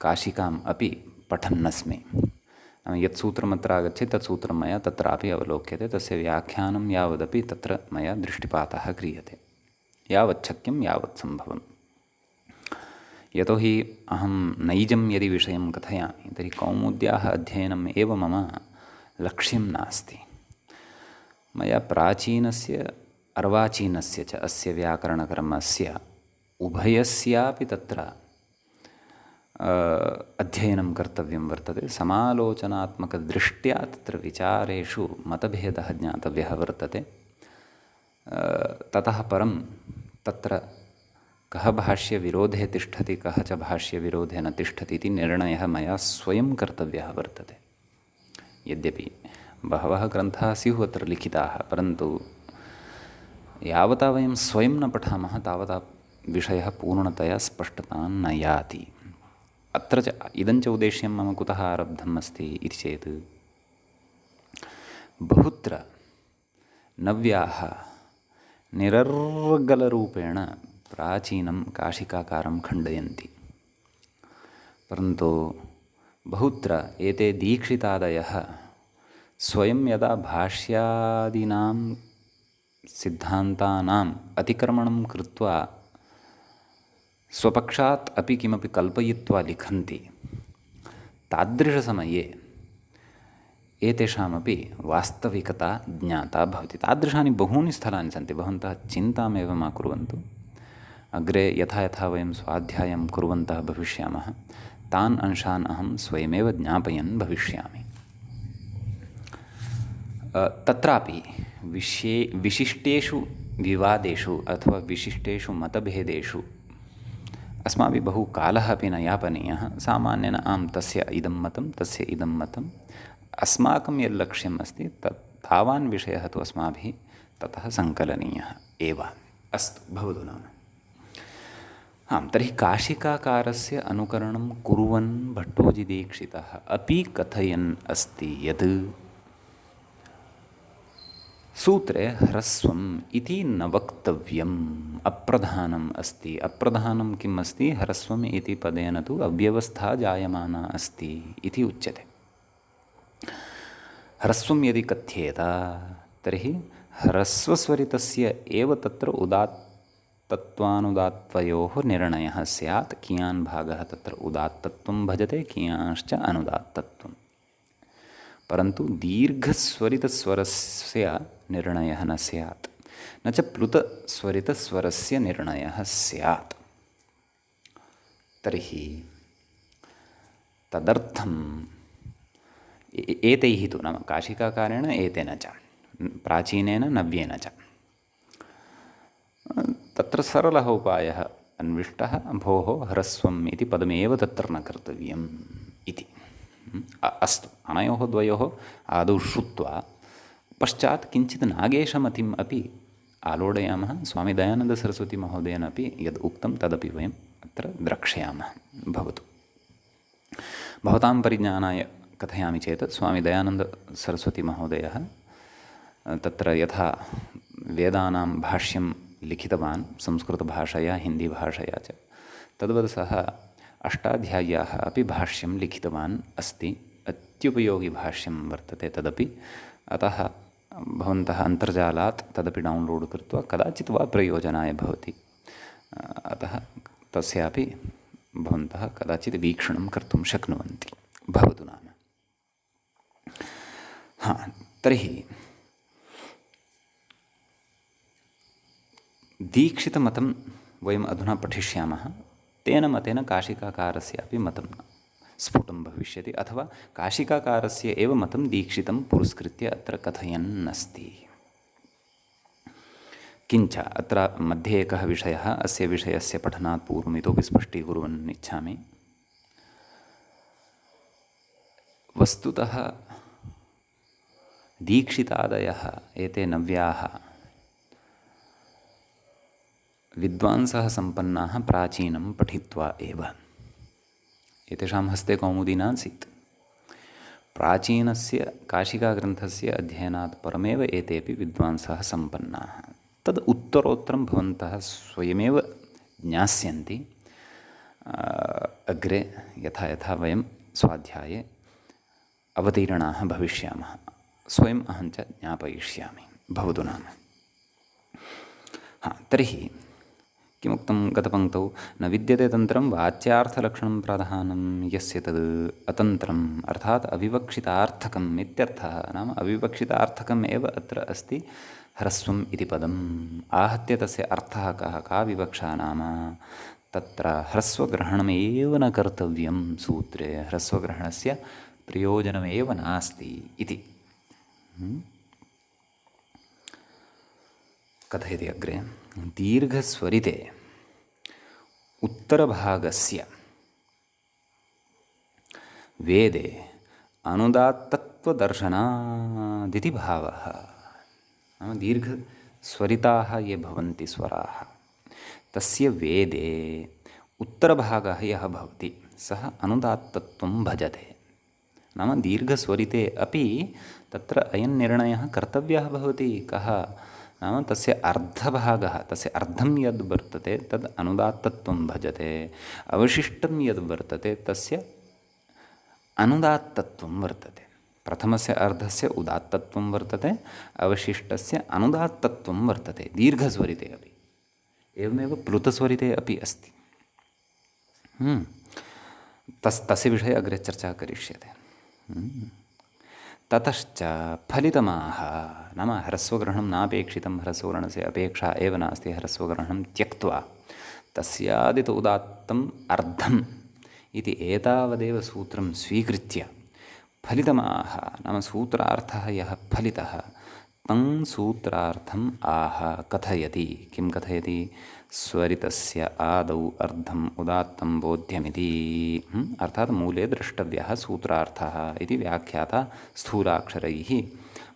काशिकाम् अपि पठन्नस्मि। यत् सूत्रमत्र आगच्छति तत् सूत्रं मया तत्रापि अवलोक्यते, तस्य व्याख्यानं यावदपि तत्र मया दृष्टिपातः क्रियते, यावत् शक्यं यावत् सम्भवम्। यतोहि अहं नैजं यदि विषयं कथयामि तर्हि कौमुद्याः अध्ययनम् एव मम लक्ष्यं नास्ति। मया प्राचीनस्य अर्वाचीनस्य च अस्य व्याकरणकर्मस्य उभयस्यापि तत्र अध्ययनं कर्तव्यं वर्तते। समालोचनात्मकदृष्ट्या तत्र विचारेषु मतभेदः ज्ञातव्यः वर्तते। ततः परं तत्र कः भाष्यविरोधे तिष्ठति कः च भाष्यविरोधे न तिष्ठति इति निर्णयः मया स्वयं कर्तव्यः वर्तते। यद्यपि बहवः ग्रन्थाः स्युः अत्र लिखिताः, परन्तु यावता वयं स्वयं न पठामः तावता विषयः पूर्णतया स्पष्टतां न याति। अत्र च इदञ्च उद्देश्यं मम कुतः आरब्धम् अस्ति इति चेत्, बहुत्र नव्याः निरर्गलरूपेण प्राचीनं काशिकाकारं खण्डयन्ति, परन्तु बहुत्र एते दीक्षितादयः स्वयं यदा भाष्यादीनां सिद्धान्तानाम् अतिक्रमणं कृत्वा स्वपक्षात् अपि किमपि कल्पयित्वा लिखन्ति, तादृशसमये एतेषामपि वास्तविकता ज्ञाता भवति। तादृशानि बहूनि स्थलानि सन्ति। भवन्तः चिन्तामेव मा कुर्वन्तु। अग्रे यथा यथा वयं स्वाध्यायं कुर्वन्तः भविष्यामः, तान् अंशान् अहं स्वयमेव ज्ञापयन् भविष्यामि। तत्रापि विशिष्टेषु विवादेषु अथवा विशिष्टेषु मतभेदेषु अस्माभिः बहु कालः अपि न यापनीयः। सामान्येन आं तस्य इदं मतं, तस्य इदं मतम्, अस्माकं यत् लक्ष्यम् अस्ति तावान् विषयः तु अस्माभिः ततः सङ्कलनीयः एव। अस्तु, भवतु नाम। आं, तर्हि काशिकाकारस्य अनुकरणं कुर्वन् भट्टोजिदीक्षितः अपि कथयन् अस्ति यत् सूत्रे ह्रस्वम् इति न वक्तव्यम्, अप्रधानम् अस्ति। अप्रधानं किम् अस्ति? ह्रस्वम् इति पदेन तु अव्यवस्था जायमाना अस्ति इति उच्यते। ह्रस्वं यदि कथ्येत तर्हि ह्रस्वस्वरितस्य एव तत्र उदात्तत्वानुदात्तयोः निर्णयः स्यात्। कियान् भागः तत्र उदात्तत्वं भजते, कियांश्च अनुदात्तत्वम्। परन्तु दीर्घस्वरितस्वरस्य निर्णयः न स्यात्, न च प्लुतस्वरितस्वरस्य निर्णयः स्यात्। तर्हि तदर्थम् एतैः तु, नाम काशिकाकारेण एतेन च, प्राचीनेन नव्येन च, तत्र सरलः उपायः अन्विष्टः। भोः, ह्रस्वम् इति पदमेव तत्र न कर्तव्यम् इति। अस्तु, अनयोः द्वयोः आदौ श्रुत्वा पश्चात् किञ्चित् नागेशमतिम् अपि आलोडयामः। स्वामी दयानन्दसरस्वतीमहोदयेन अपि यद् उक्तं तदपि वयम् अत्र द्रक्ष्यामः। भवतु। भवतां परिज्ञानाय कथयामि चेत्, स्वामी दयानन्दसरस्वतीमहोदयः तत्र यथा वेदानां भाष्यं लिखितवान् संस्कृतभाषया हिन्दीभाषया च, तद्वत् सः अष्टाध्याय्याः अपि भाष्यं लिखितवान् अस्ति। अत्युपयोगिभाष्यं वर्तते तदपि। अतः भवन्तः अन्तर्जालात् तदपि डौन्लोड् कृत्वा कदाचित् वा प्रयोजनाय भवति। अतः तस्यापि भवन्तः कदाचित् वीक्षणं कर्तुं शक्नुवन्ति। भवतु नाम। तर्हि दीक्षितमतं वयम् अधुना पठिष्यामः। तेन मतेन काशिकाकारस्यापि मतं स्फुटं भविष्यति, अथवा काशिकाकारस्य एव मतं दीक्षितं पुरस्कृत्य अत्र कथयन् अस्ति। किञ्च अत्र मध्ये एकः विषयः, अस्य विषयस्य पठनात् पूर्वम् इतोपि स्पष्टीकुर्वन् इच्छामि। वस्तुतः दीक्षितादयः एते नव्याः विद्वांसः सम्पन्नाः प्राचीनं पठित्वा एव। एतेषां हस्ते कौमुदी नासीत्। प्राचीनस्य काशिकाग्रन्थस्य अध्ययनात् परमेव एतेपि विद्वांसः सम्पन्नाः। तद् उत्तरोत्तरं भवन्तः स्वयमेव ज्ञास्यन्ति अग्रे यथा यथा वयं स्वाध्याये अवतीर्णाः भविष्यामः। स्वयम् अहं च ज्ञापयिष्यामि। भवतु नाम। तर्हि किमुक्तं गतपङ्क्तौ? न विद्यते तन्त्रं वाच्यार्थलक्षणं प्रधानं यस्य तद् अतन्त्रम् अर्थात् अविवक्षितार्थकम् इत्यर्थः। नाम अविवक्षितार्थकम् एव अत्र अस्ति ह्रस्वम् इति पदम्। आहत्य तस्य अर्थः कः, का विवक्षा नाम तत्र ह्रस्वग्रहणमेव न कर्तव्यं। सूत्रे ह्रस्वग्रहणस्य प्रयोजनमेव नास्ति इति कथयति अग्रे। दीर्घस्वरिते उत्तरभागस्य वेदे अनुदात्तत्वदर्शनादिति भावः। नाम दीर्घस्वरिताः ये भवन्ति स्वराः, तस्य वेदे उत्तरभागः यः भवति सः अनुदात्तत्वं भजते। नाम दीर्घस्वरिते अपि तत्र अयं निर्णयः कर्तव्यः भवति। कः? नाम तस्य अर्धभागः, तस्य अर्धं यद् वर्तते तद् अनुदात्तत्वं भजते, अवशिष्टं यद् वर्तते तस्य अनुदात्तत्वं वर्तते। प्रथमस्य अर्धस्य उदात्तत्वं वर्तते, अवशिष्टस्य अनुदात्तत्वं वर्तते दीर्घस्वरिते अपि। एवमेव प्लुतस्वरिते अपि अस्ति। तस्य विषये अग्रे चर्चा करिष्यते। ततश्च फलितमाह नाम ह्रस्वग्रहणं नापेक्षितं, ह्रस्वग्रहणस्य अपेक्षा एव नास्ति, ह्रस्वग्रहणं त्यक्त्वा तस्यादित उदात्तम् अर्धम् इति एतावदेव सूत्रं स्वीकृत्य फलितमाह नाम सूत्रार्थः यः फलितः तं सूत्रार्थम् आह कथयति। किं कथयति? स्वरितस्य आदौ अर्धम् उदात्तं बोध्यमिति। अर्थात् मूले द्रष्टव्यः सूत्रार्थः इति व्याख्याता स्थूलाक्षरैः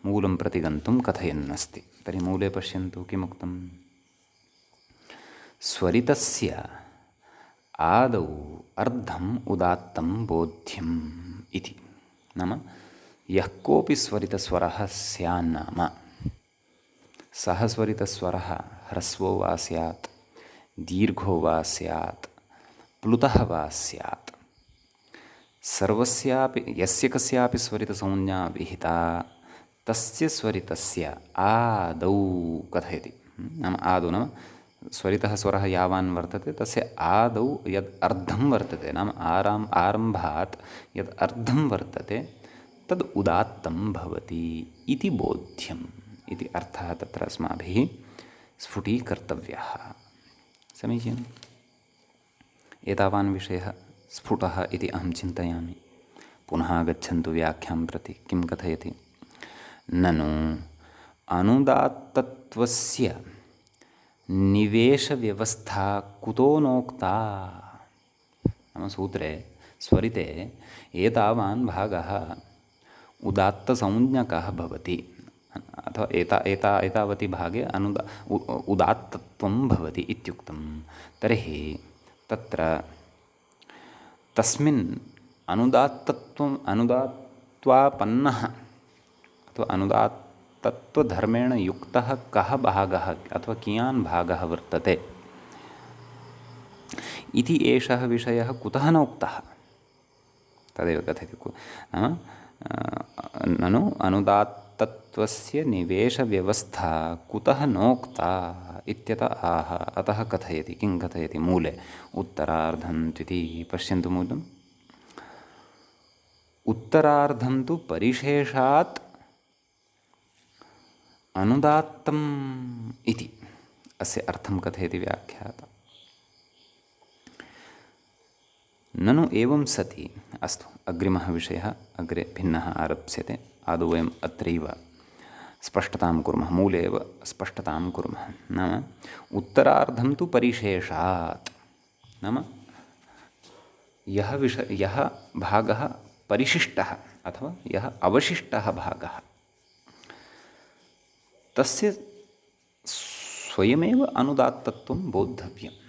मूलं प्रति गन्तुं कथयन्नस्ति। तर्हि मूले पश्यन्तु किमुक्तम्। स्वरितस्य आदौ अर्धम् उदात्तं बोध्यम् इति। नाम यः कोऽपि स्वरितस्वरः स्यान्नाम सः स्वरितस्वरः ह्रस्वो वा स्यात्, दीर्घो वा स्यात्, प्लुतः वा स्यात्, सर्वस्यापि यस्य कस्यापि स्वरितसंज्ञा विहिता तस्य स्वरितस्य आदौ कथयति। नाम आदौ नाम स्वरितः स्वरः यावान् वर्तते तस्य आदौ यद् अर्धं वर्तते, नाम आरम्भात् यद् अर्धं वर्तते तद् उदात्तं भवति इति बोध्यम् इति अर्थः तत्र अस्माभिः स्फुटीकर्तव्यः। समीचीनम्। एतावान् विषयः स्फुटः इति अहं चिन्तयामि। पुनः गच्छन्तु व्याख्यां प्रति। किं कथयति? ननु अनुदात्तत्वस्य निवेशव्यवस्था कुतो नोक्ता। नाम सूत्रे स्वरिते एतावान् भागः उदात्तसंज्ञकः भवति अथवा एतावति भागे उदात्तत्वं भवति इत्युक्तं। तर्हि तत्र तस्मिन् अनुदात्त्वापन्नः अथवा अनुदात्तत्वधर्मेण युक्तः कः भागः अथवा कियान् भागः वर्तते इति एषः विषयः कुतः न उक्तः तदेव कथयति। नाम ननु अनुदात्तत्वस्य निवेशव्यवस्था कुतः नोक्ता इत्यतः आह अतः कथयति। किं कथयति? मूले उत्तरार्धं इति पश्यन्तु मूलम्। उत्तरार्धं तु परिशेषात् अनुदात्तम् इति अस्य अर्थं कथयति व्याख्याता। ननु एवं सति अस्तु अग्रिमः विषयः अग्रे भिन्नः आरप्स्यते। आदौ वयम् अत्रैव स्पष्टतां कुर्मः, मूले एव स्पष्टतां कुर्मः। नाम उत्तरार्धं तु परिशेषात् नाम यः भागः परिशिष्टः अथवा यः अवशिष्टः भागः तस्य स्वयमेव अनुदात्तत्वं बोद्धव्यम्।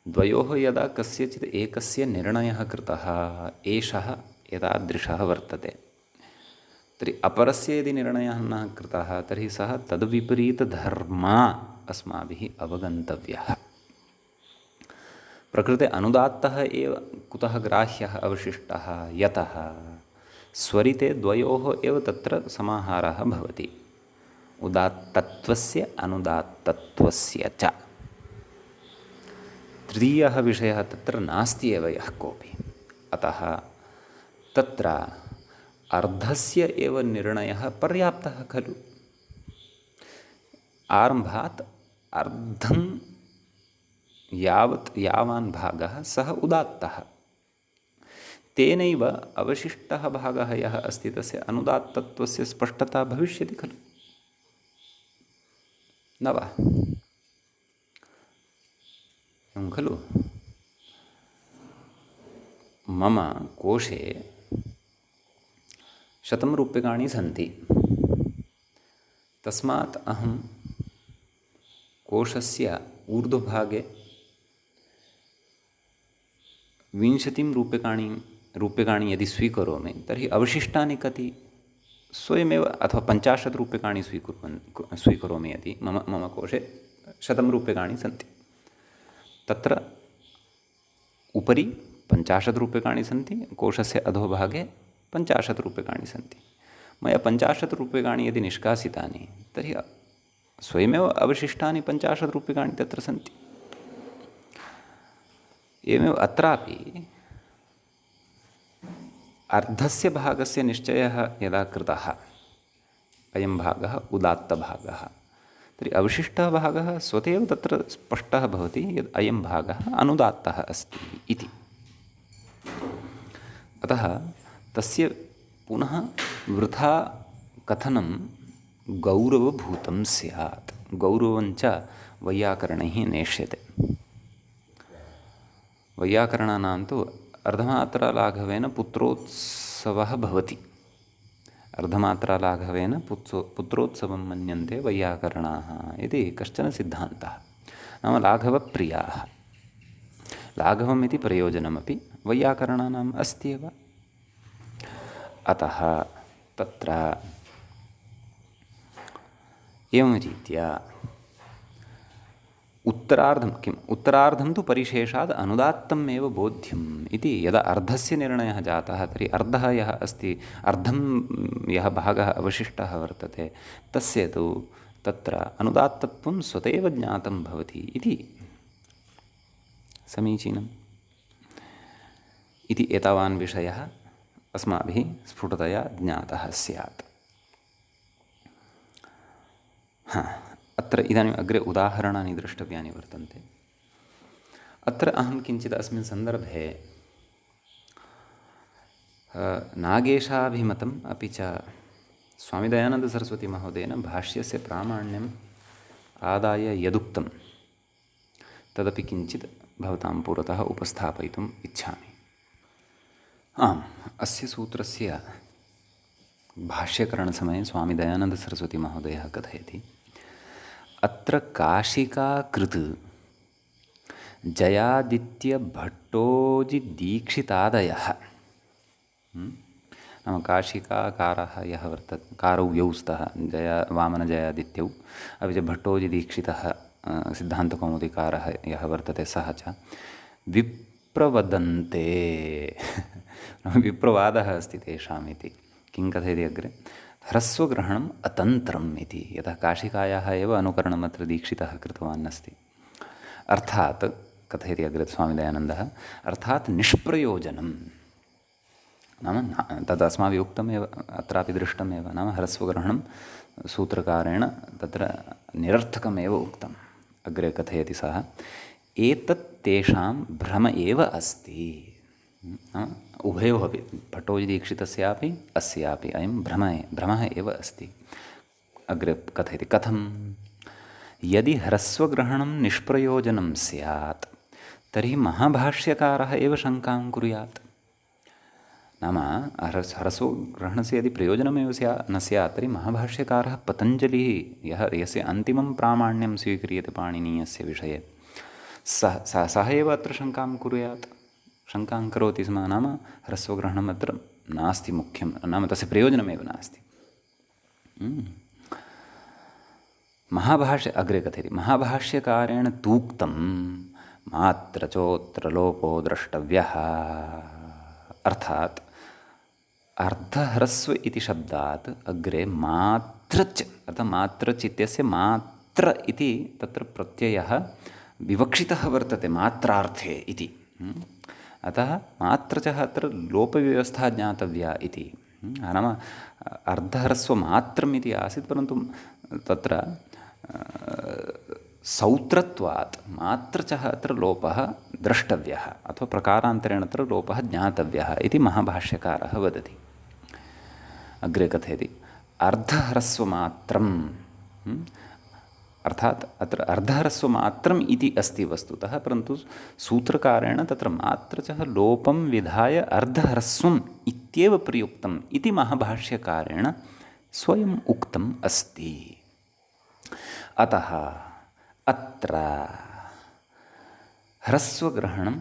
द्वयोः यदा कस्यचित् एकस्य निर्णयः कृतः एषः एतादृशः वर्तते, तर्हि अपरस्य यदि निर्णयः न कृतः तर्हि सः तद्विपरीतधर्मा अस्माभिः अवगन्तव्यः। प्रकृते अनुदात्तः एव कुतः ग्राह्यः अवशिष्टः? यतः स्वरिते द्वयोः एव तत्र समाहारः भवति, उदात्तत्वस्य अनुदात्तत्वस्य च। तृतीयः विषयः तत्र नास्ति एव यः कोऽपि। अतः तत्र अर्धस्य एव निर्णयः पर्याप्तः खलु। आरम्भात् अर्धं यावान् भागः सः उदात्तः, तेनैव अवशिष्टः भागः यः अस्ति तस्य अनुदात्तत्वस्य स्पष्टता भविष्यति खलु, न वा? एवं खलु। मम कोशे 100 रूप्यकाणि सन्ति, तस्मात् अहं कोशस्य ऊर्ध्वभागे 20 रूप्यकाणि यदि स्वीकरोमि तर्हि अवशिष्टानि कति? स्वयमेव अथवा 50 रूप्यकाणि स्वीकरोमि यदि मम कोशे 100 रूप्यकाणि सन्ति, तत्र उपरि 50 रूप्यकाणि सन्ति, कोशस्य अधोभागे 50 रूप्यकाणि सन्ति। मया 50 रूप्यकाणि यदि निष्कासितानि तर्हि स्वयमेव अवशिष्टानि 50 रूप्यकाणि तत्र सन्ति। एवमेव अत्रापि अर्धस्य भागस्य निश्चयः यदा कृतः, अयं भागः उदात्तभागः, तर्हि अवशिष्टः भागः स्वतः एव तत्र स्पष्टः भवति यत् अयं भागः अनुदात्तः अस्ति इति। अतः तस्य पुनः वृथा कथनं गौरवभूतं स्यात्। गौरवञ्च वैयाकरणैः नेष्यते। वैयाकरणानां तु अर्धमात्रालाघवेन पुत्रोत्सवः भवति। अर्धमात्रालाघवेन पुत्रोत्सवं मन्यन्ते वैयाकरणाः इति कश्चन सिद्धान्तः। नाम लाघवप्रियाः। लाघवम् इति प्रयोजनमपि वैयाकरणानाम् अस्ति एव। अतः तत्र एवं रीत्या उत्तरार्धं तु परिशेषात् अनुदात्तम् एव बोध्यम् इति यदा अर्धस्य निर्णयः जातः तर्हि अर्धः यः अस्ति, अर्धं यः भागः अवशिष्टः वर्तते तस्य तु तत्र अनुदात्तत्वं स्वतः एव ज्ञातं भवति इति समीचीनम् इति एतावान् विषयः अस्माभिः स्फुटतया ज्ञातः स्यात्। अत्र इदानीम् अग्रे उदाहरणानि द्रष्टव्यानि वर्तन्ते। अत्र अहं किञ्चित् अस्मिन् सन्दर्भे नागेशाभिमतम् अपि च स्वामिदयानन्दसरस्वतीमहोदयेन भाष्यस्य प्रामाण्यम् आदाय यदुक्तं तदपि किञ्चित् भवतां पुरतः उपस्थापयितुम् इच्छामि। आम्, अस्य सूत्रस्य भाष्यकरणसमये स्वामिदयानन्दसरस्वतीमहोदयः कथयति, अत्र काशिकाकृत् जयादित्यभट्टोजिदीक्षितादयः, नाम काशिकाकारः यः वर्तते, कारौ यौ स्तः, वामनजयादित्यौ, अपि च भट्टोजिदीक्षितः सिद्धान्तकौमुदीकारः यः वर्तते सः च विप्रवदन्ते विप्रवादः अस्ति तेषाम् इति। किं कथयति अग्रे, ह्रस्वग्रहणम् अतन्त्रम् इति। यतः काशिकायाः एव अनुकरणम् अत्र दीक्षितः कृतवान् अस्ति। अर्थात् कथयति अग्रे स्वामिदयानन्दः, अर्थात् निष्प्रयोजनं, नाम तद् अस्माभिः उक्तमेव, अत्रापि दृष्टमेव, नाम ह्रस्वग्रहणं सूत्रकारेण तत्र निरर्थकमेव उक्तम्। अग्रे कथयति सः, एतत् तेषां भ्रम एव अस्ति। उभयोः अपि, भट्टोजिदीक्षितस्यापि अस्यापि अयं भ्रमः एव अस्ति। अग्रे कथयति, कथं, यदि ह्रस्वग्रहणं निष्प्रयोजनं स्यात् तर्हि महाभाष्यकारः एव शङ्कां कुर्यात्। नाम ह्रस्वग्रहणस्य यदि प्रयोजनमेव न स्यात् तर्हि महाभाष्यकारः पतञ्जलिः, यस्य अन्तिमं प्रामाण्यं स्वीक्रियते पाणिनीयस्य विषये, सः एव अत्र शङ्कां कुर्यात्, शङ्कां करोति स्म। नाम ह्रस्वग्रहणम् अत्र नास्ति मुख्यं, नाम तस्य प्रयोजनमेव नास्ति। अग्रे कथयति, महाभाष्यकारेण तूक्तं मात्र चोत्र लोपो द्रष्टव्यः। अर्थात् अर्धह्रस्व इति शब्दात् अग्रे मात्रच्, अर्थात् मात्रच् इत्यस्य मात्र इति तत्र प्रत्ययः विवक्षितः वर्तते मात्रार्थे इति। अतः मात्रचः अत्र लोपव्यवस्था ज्ञातव्या इति। नाम अर्धह्रस्वमात्रम् इति आसीत्, परन्तु तत्र सौत्रत्वात् मात्रचः अत्र लोपः द्रष्टव्यः अथवा प्रकारान्तरेण अत्र लोपः ज्ञातव्यः इति महाभाष्यकारः वदति। अग्रे कथयति, अर्धह्रस्वमात्रम्, अर्थात् अत्र अर्धह्रस्वमात्रम् इति अस्ति वस्तुतः, परन्तु सूत्रकारेण तत्र मात्रचः लोपं विधाय अर्धह्रस्वम् इत्येव प्रयुक्तम् इति महाभाष्यकारेण स्वयम् उक्तम् अस्ति। अतः अत्र ह्रस्वग्रहणं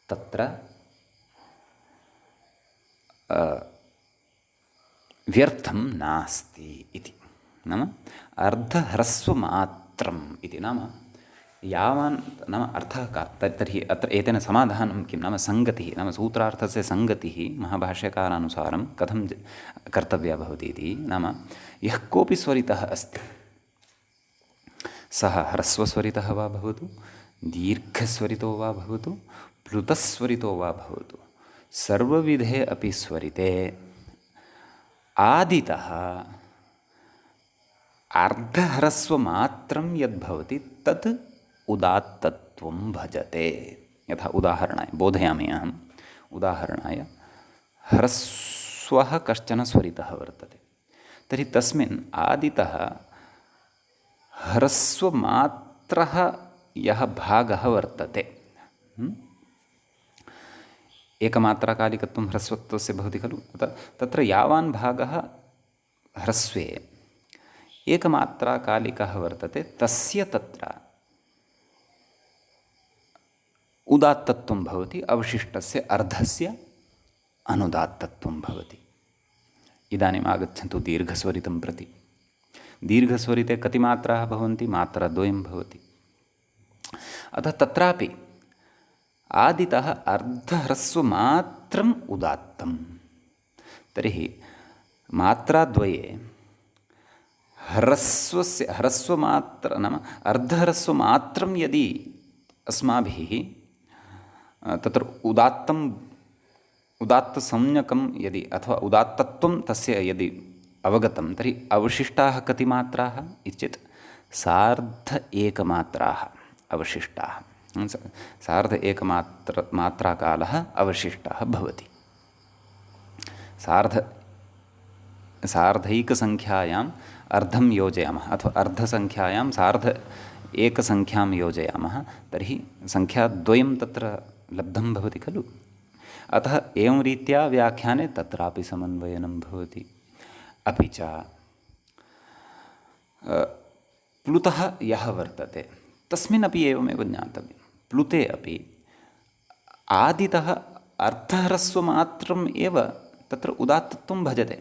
तत्र व्यर्थं नास्ति इति। नाम अर्धह्रस्वमात्रम् इति, नाम यावान् नाम अर्थः का तर्हि अत्र एतेन समाधानं किं नाम सङ्गतिः नाम सूत्रार्थस्य सङ्गतिः महाभाष्यकारानुसारं कथं कर्तव्या भवति इति नाम यः कोऽपि स्वरितः अस्ति सः ह्रस्वस्वरितः वा भवतु दीर्घस्वरितो वा भवतु प्लुतस्वरितो वा भवतु सर्वविधे अपि स्वरिते आदितः अर्धह्रस्वमात्रं यद्भवति तत् उदात्तत्वं भजते। यथा उदाहरणाय बोधयामि अहम् उदाहरणाय ह्रस्वः कश्चन स्वरितः वर्तते तर्हि तस्मिन् आदितः ह्रस्वमात्रः यः भागः वर्तते एकमात्राकालिकत्वं ह्रस्वत्वस्य भवति खलु तत्र यावान् भागः ह्रस्वे एकमात्राकालिकः वर्तते तस्य तत्र उदात्तत्वं भवति अवशिष्टस्य अर्धस्य अनुदात्तत्वं भवति। इदानीम् आगच्छन्तु दीर्घस्वरितं प्रति। दीर्घस्वरिते कति मात्राः भवन्ति मात्राद्वयं भवति अतः तत्रापि आदितः अर्धह्रस्वमात्रम् उदात्तं तर्हि मात्राद्वये ह्रस्वमात्र नाम अर्धह्रस्वमात्रं यदि अस्माभिः तत्र उदात्तसंज्ञकं यदि अथवा उदात्तत्वं तस्य यदि अवगतं तर्हि अवशिष्टाः कति मात्राः इत्येतत् सार्ध एकमात्राः अवशिष्टाः सार्ध एकमात्राकालः अवशिष्टः भवति। सार्धैकसङ्ख्यायाम् अर्धं योजयामः अथवा अर्धसङ्ख्यायां सार्ध एकसङ्ख्यां योजयामः तर्हि सङ्ख्याद्वयं तत्र लब्धं भवति खलु। अतः एवं रीत्या व्याख्याने तत्रापि समन्वयनं भवति। अपि च प्लुतः यः वर्तते तस्मिन्नपि एवमेव ज्ञातव्यं प्लुते अपि आदितः अर्धह्रस्वमात्रम् एव तत्र उदात्तत्वं भजते।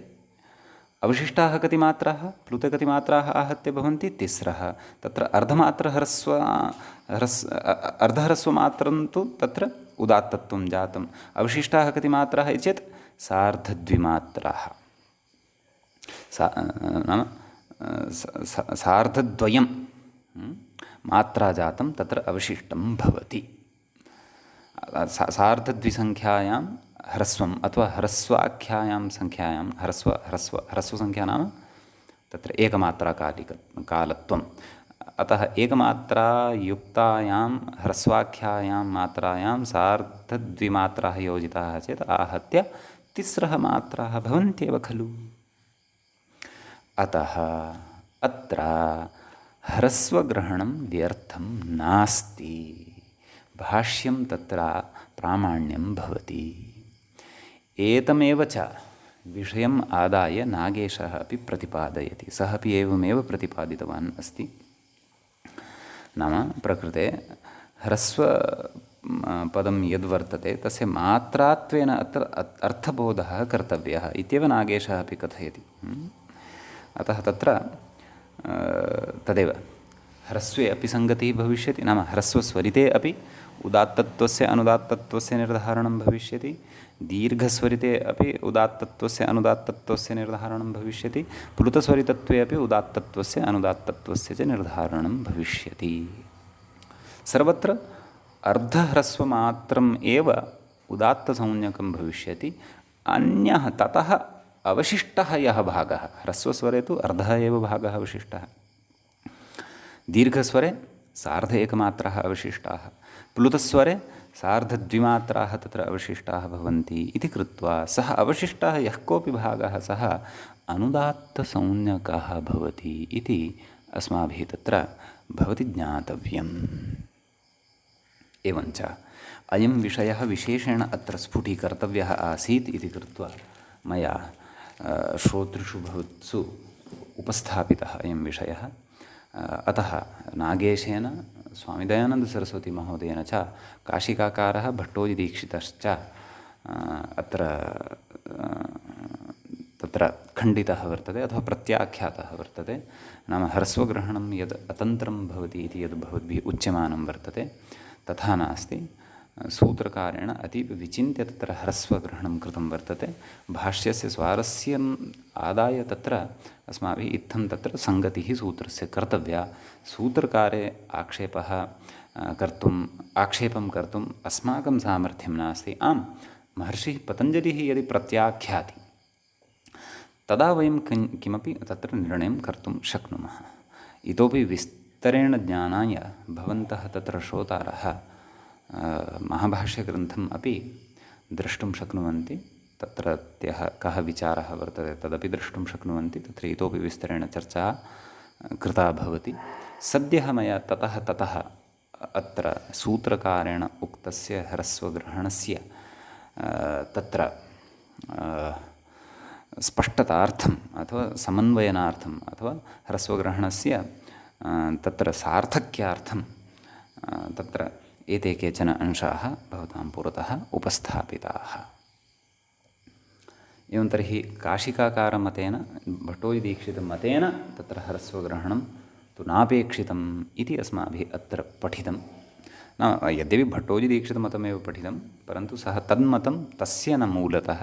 अवशिष्टाः कति मात्राः प्लुते कति मात्राः आहत्य भवन्ति तिस्रः तत्र अर्धह्रस्वमात्रं तु तत्र उदात्तत्वं जातम्। अवशिष्टाः कति मात्राः इति चेत् सार्धद्विमात्राः नाम सार्धद्वयं मात्रा जातं तत्र अवशिष्टं भवति। सार्धद्विसङ्ख्यायां ह्रस्वम् अथवा ह्रस्वाख्यायां सङ्ख्यायां ह्रस्वसङ्ख्या नाम तत्र कालत्वम्। अतः एकमात्रायुक्तायां ह्रस्वाख्यायां मात्रायां सार्धद्विमात्राः योजिताः चेत् आहत्य तिस्रः मात्राः भवन्त्येव खलु। अतः अत्र ह्रस्वग्रहणं व्यर्थं नास्ति भाष्यं तत्र प्रामाण्यं भवति। एतमेव च विषयम् आदाय नागेशः अपि प्रतिपादयति। सः अपि एवमेव प्रतिपादितवान् अस्ति। नाम प्रकृते ह्रस्वपदं यद्वर्तते तस्य मात्रात्वेन अत्र अर्थबोधः कर्तव्यः इत्येव नागेशः अपि कथयति। अतः तत्र तदेव ह्रस्वे अपि सङ्गतिः भविष्यति नाम ह्रस्वस्वरिते अपि उदात्तत्वस्य अनुदात्तत्वस्य निर्धारणं भविष्यति। दीर्घस्वरिते अपि उदात्तत्वस्य अनुदात्तत्वस्य निर्धारणं भविष्यति। प्लुतस्वरितत्वे अपि उदात्तत्वस्य अनुदात्तत्वस्य च निर्धारणं भविष्यति। सर्वत्र अर्धह्रस्वमात्रम् एव उदात्तसंज्ञकं भविष्यति। अन्यः ततः अवशिष्टः यः भागः ह्रस्वस्वरे तु अर्धः एव भागः अवशिष्टः। दीर्घस्वरे सार्ध एकमात्राः अवशिष्टाः प्लुतस्वरे सार्धद्विमात्राः तत्र अवशिष्टाः भवन्ति इति कृत्वा सः अवशिष्टः यः कोऽपि भागः सः अनुदात्तसंज्ञकः भवति इति अस्माभिः तत्र भवति ज्ञातव्यम्। एवञ्च अयं विषयः विशेषेण अत्र स्फुटीकर्तव्यः आसीत् इति कृत्वा मया श्रोतृषु भवत्सु उपस्थापितः अयं विषयः। अतः नागेशेन स्वामिदयानन्दसरस्वतीमहोदयेन च काशिकाकारः भट्टोजिदीक्षितश्च अत्र तत्र खण्डितः वर्तते अथवा प्रत्याख्यातः वर्तते। नाम ह्रस्वग्रहणं यद् अतन्त्रं भवति इति यद् भवद्भिः उच्यमानं वर्तते तथा नास्ति। सूत्रकारेण अतीव विचिन्त्य तत्र ह्रस्वग्रहणं कृतं वर्तते। भाष्यस्य स्वारस्यम् आदाय तत्र अस्माभिः इत्थं तत्र सङ्गतिः सूत्रस्य कर्तव्या। सूत्रकारे आक्षेपं कर्तुम् अस्माकं सामर्थ्यं नास्ति। आम्, महर्षिः पतञ्जलिः यदि प्रत्याख्याति तदा वयं किमपि तत्र निर्णयं कर्तुं शक्नुमः। इतोपि विस्तरेण ज्ञानाय भवन्तः तत्र श्रोतारः महाभाष्यग्रन्थम् अपि द्रष्टुं शक्नुवन्ति। तत्रत्यः कः विचारः वर्तते तदपि द्रष्टुं शक्नुवन्ति। तत्र इतोपि विस्तरेण चर्चा कृता भवति। सद्यः मया ततः अत्र सूत्रकारेण उक्तस्य ह्रस्वग्रहणस्य तत्र स्पष्टतार्थम् अथवा समन्वयनार्थम् अथवा ह्रस्वग्रहणस्य तत्र सार्थक्यार्थं तत्र एते केचन अंशाः भवतां पुरतः उपस्थापिताः। एवं तर्हि काशिकाकारमतेन भट्टोजिदीक्षितमतेन तत्र ह्रस्वग्रहणं तु नापेक्षितम् इति अस्माभिः अत्र पठितं। नाम यद्यपि भट्टोजिदीक्षितमतमेव पठितं, परन्तु सः तन्मतं तस्य न मूलतः।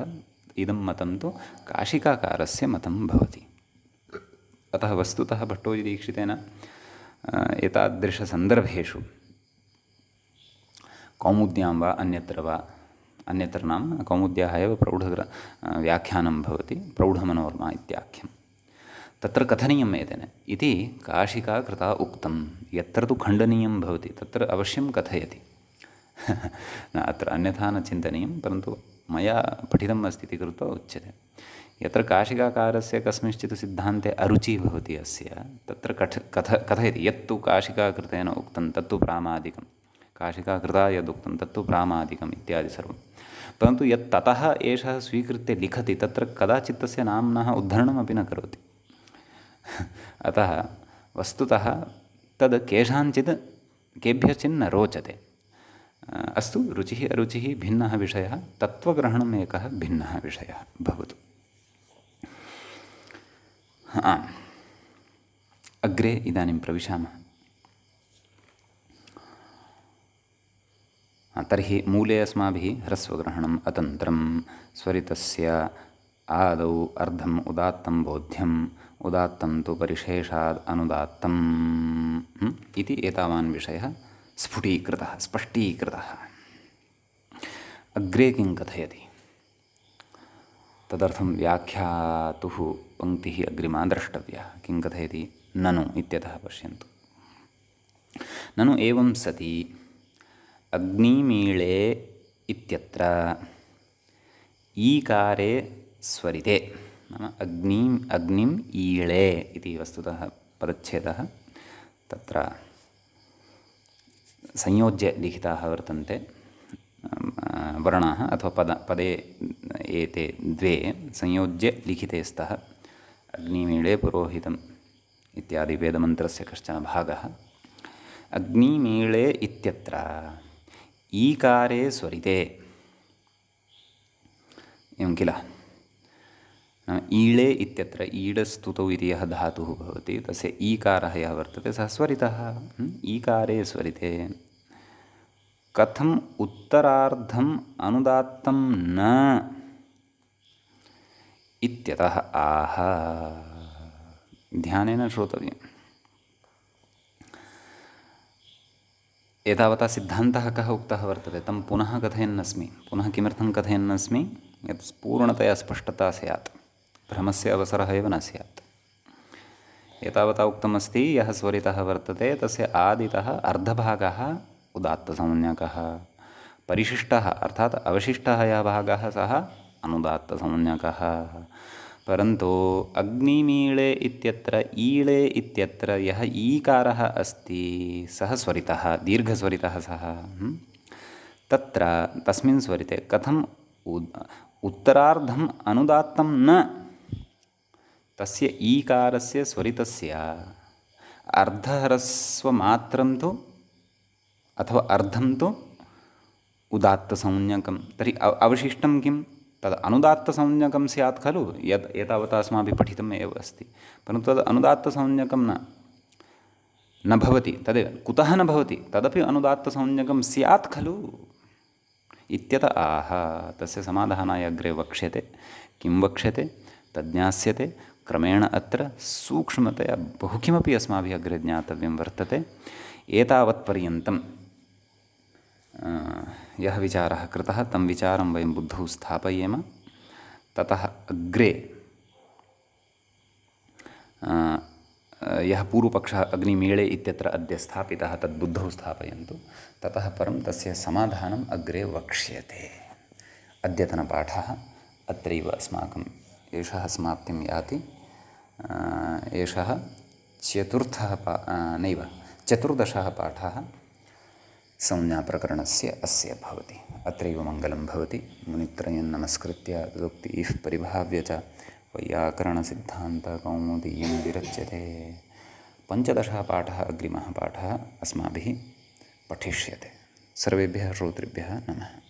इदं मतं तु काशिकाकारस्य मतं भवति। अतः वस्तुतः भट्टोजिदीक्षितेन एतादृशसन्दर्भेषु कौमुद्यां वा अन्यत्र नाम कौमुद्याः एव व्याख्यानं भवति, प्रौढमनोरमा इत्याख्यं। तत्र कथनीयम् एतेन इति काशिका कृता उक्तं। यत्र तु खण्डनीयं भवति तत्र अवश्यं कथयति। न अत्र अन्यथा न चिन्तनीयं, परन्तु मया पठितम् अस्ति इति कृत्वा उच्यते। यत्र काशिकाकारस्य कस्मिंश्चित् सिद्धान्ते अरुचिः भवति अस्य, तत्र कथयति यत्तु काशिकाकृतेन उक्तं तत्तु प्रामादिकं, काशिकाकृता यदुक्तं तत्तु प्रामादिकम् इत्यादि सर्वं। परन्तु यत् ततः एषः स्वीकृत्य लिखति तत्र कदाचित् तस्य नाम्नः उद्धरणमपि न करोति। अतः वस्तुतः तद् केभ्यश्चिन्न रोचते। अस्तु, रुचिः अरुचिः भिन्नः विषयः, तत्त्वग्रहणम् एकः भिन्नः विषयः भवतु। अग्रे इदानीं प्रविशामः। तर्हि मूले अस्माभिः ह्रस्वग्रहणम् अतन्त्रं, स्वरितस्य आदौ अर्धम् उदात्तं बोध्यम्, उदात्तं तु परिशेषाद् अनुदात्तम् इति एतावान् विषयः स्पष्टीकृतः। अग्रे किं कथयति तदर्थं व्याख्यातुः पङ्क्तिः अग्रिमा द्रष्टव्या। किं कथयति? ननु इत्यतः पश्यन्तु। ननु एवं सति अग्निमीळे इत्यत्र ईकारे स्वरिते, नाम अग्निम् ईळे इति वस्तुतः पदच्छेदः तत्र संयोज्य लिखिताः वर्तन्ते वर्णाः, अथवा पदे एते द्वे संयोज्य लिखिते स्तः। अग्निमीळे पुरोहितम् इत्यादि वेदमन्त्रस्य कश्चन भागः। अग्निमीळे इत्यत्र ईकारे स्वरिते, एवं किल? ईळे इत्यत्र ईडस्तुतौ इति यः धातुः भवति तस्य ईकारः यः वर्तते सः स्वरितः। ईकारे स्वरिते कथम् उत्तरार्धम् अनुदात्तं न इत्यतः आह। ध्यानेन श्रोतव्यम्। एतावता सिद्धान्तः कः उक्तः वर्तते तं पुनः कथयन्नस्मि। पुनः किमर्थं कथयन्नस्मि? यत् पूर्णतया स्पष्टता स्यात्, भ्रमस्य अवसरः एव न स्यात्। एतावता उक्तमस्ति यः स्वरितः वर्तते तस्य आदितः अर्धभागः उदात्तसंज्ञकः, परिशिष्टः अर्थात् अवशिष्टः यः भागः सः अनुदात्तसंज्ञकः। परन्तु अग्निमीळे इत्यत्र ईळे इत्यत्र यः ईकारः अस्ति सः स्वरितः, दीर्घस्वरितः सः। तत्र तस्मिन् स्वरिते कथम् उत्तरार्धम् अनुदात्तं न, तस्य ईकारस्य स्वरितस्य अर्धह्रस्वमात्रं तु अथवा अर्धं तु उदात्तसंज्ञकं। तर्हि अवशिष्टं किम्? तद् अनुदात्तसंज्ञकं स्यात् खलु, यद् एतावता अस्माभिः पठितम् एव अस्ति, परन्तु तद् अनुदात्तसंज्ञकं न भवति। तद् कुतः न भवति, तदपि अनुदात्तसंज्ञकं स्यात् खलु इत्यत आह। तस्य समाधानाय अग्रे वक्ष्यते। किं वक्ष्यते तद् ज्ञास्यते क्रमेण। अत्र सूक्ष्मतया बहु किमपि अस्माभिः अग्रे ज्ञातव्यं वर्तते। एतावत्पर्यन्तं यः विचारः कृतः तं विचारं वयं बुद्धौ स्थापयेम। ततः अग्रे यः पूर्वपक्षः अग्निमीळे इत्यत्र अद्य स्थापितः तद् बुद्धौ स्थापयन्तु। ततः परं तस्य समाधानम् अग्रे वक्ष्यते। अद्यतनपाठः अत्रैव अस्माकम् एषः समाप्तिं याति। एषः चतुर्दशः पाठः संज्ञाप्रकरणस्य अस्य भवति। अत्रैव मङ्गलं भवति। मुनित्रयं नमस्कृत्य तदुक्तिः परिभाव्य च वैयाकरणसिद्धान्तकौमुदीयं विरच्यते। 15 पाठः अग्रिमः पाठः अस्माभिः पठिष्यते। सर्वेभ्यः श्रोतृभ्यः नमः।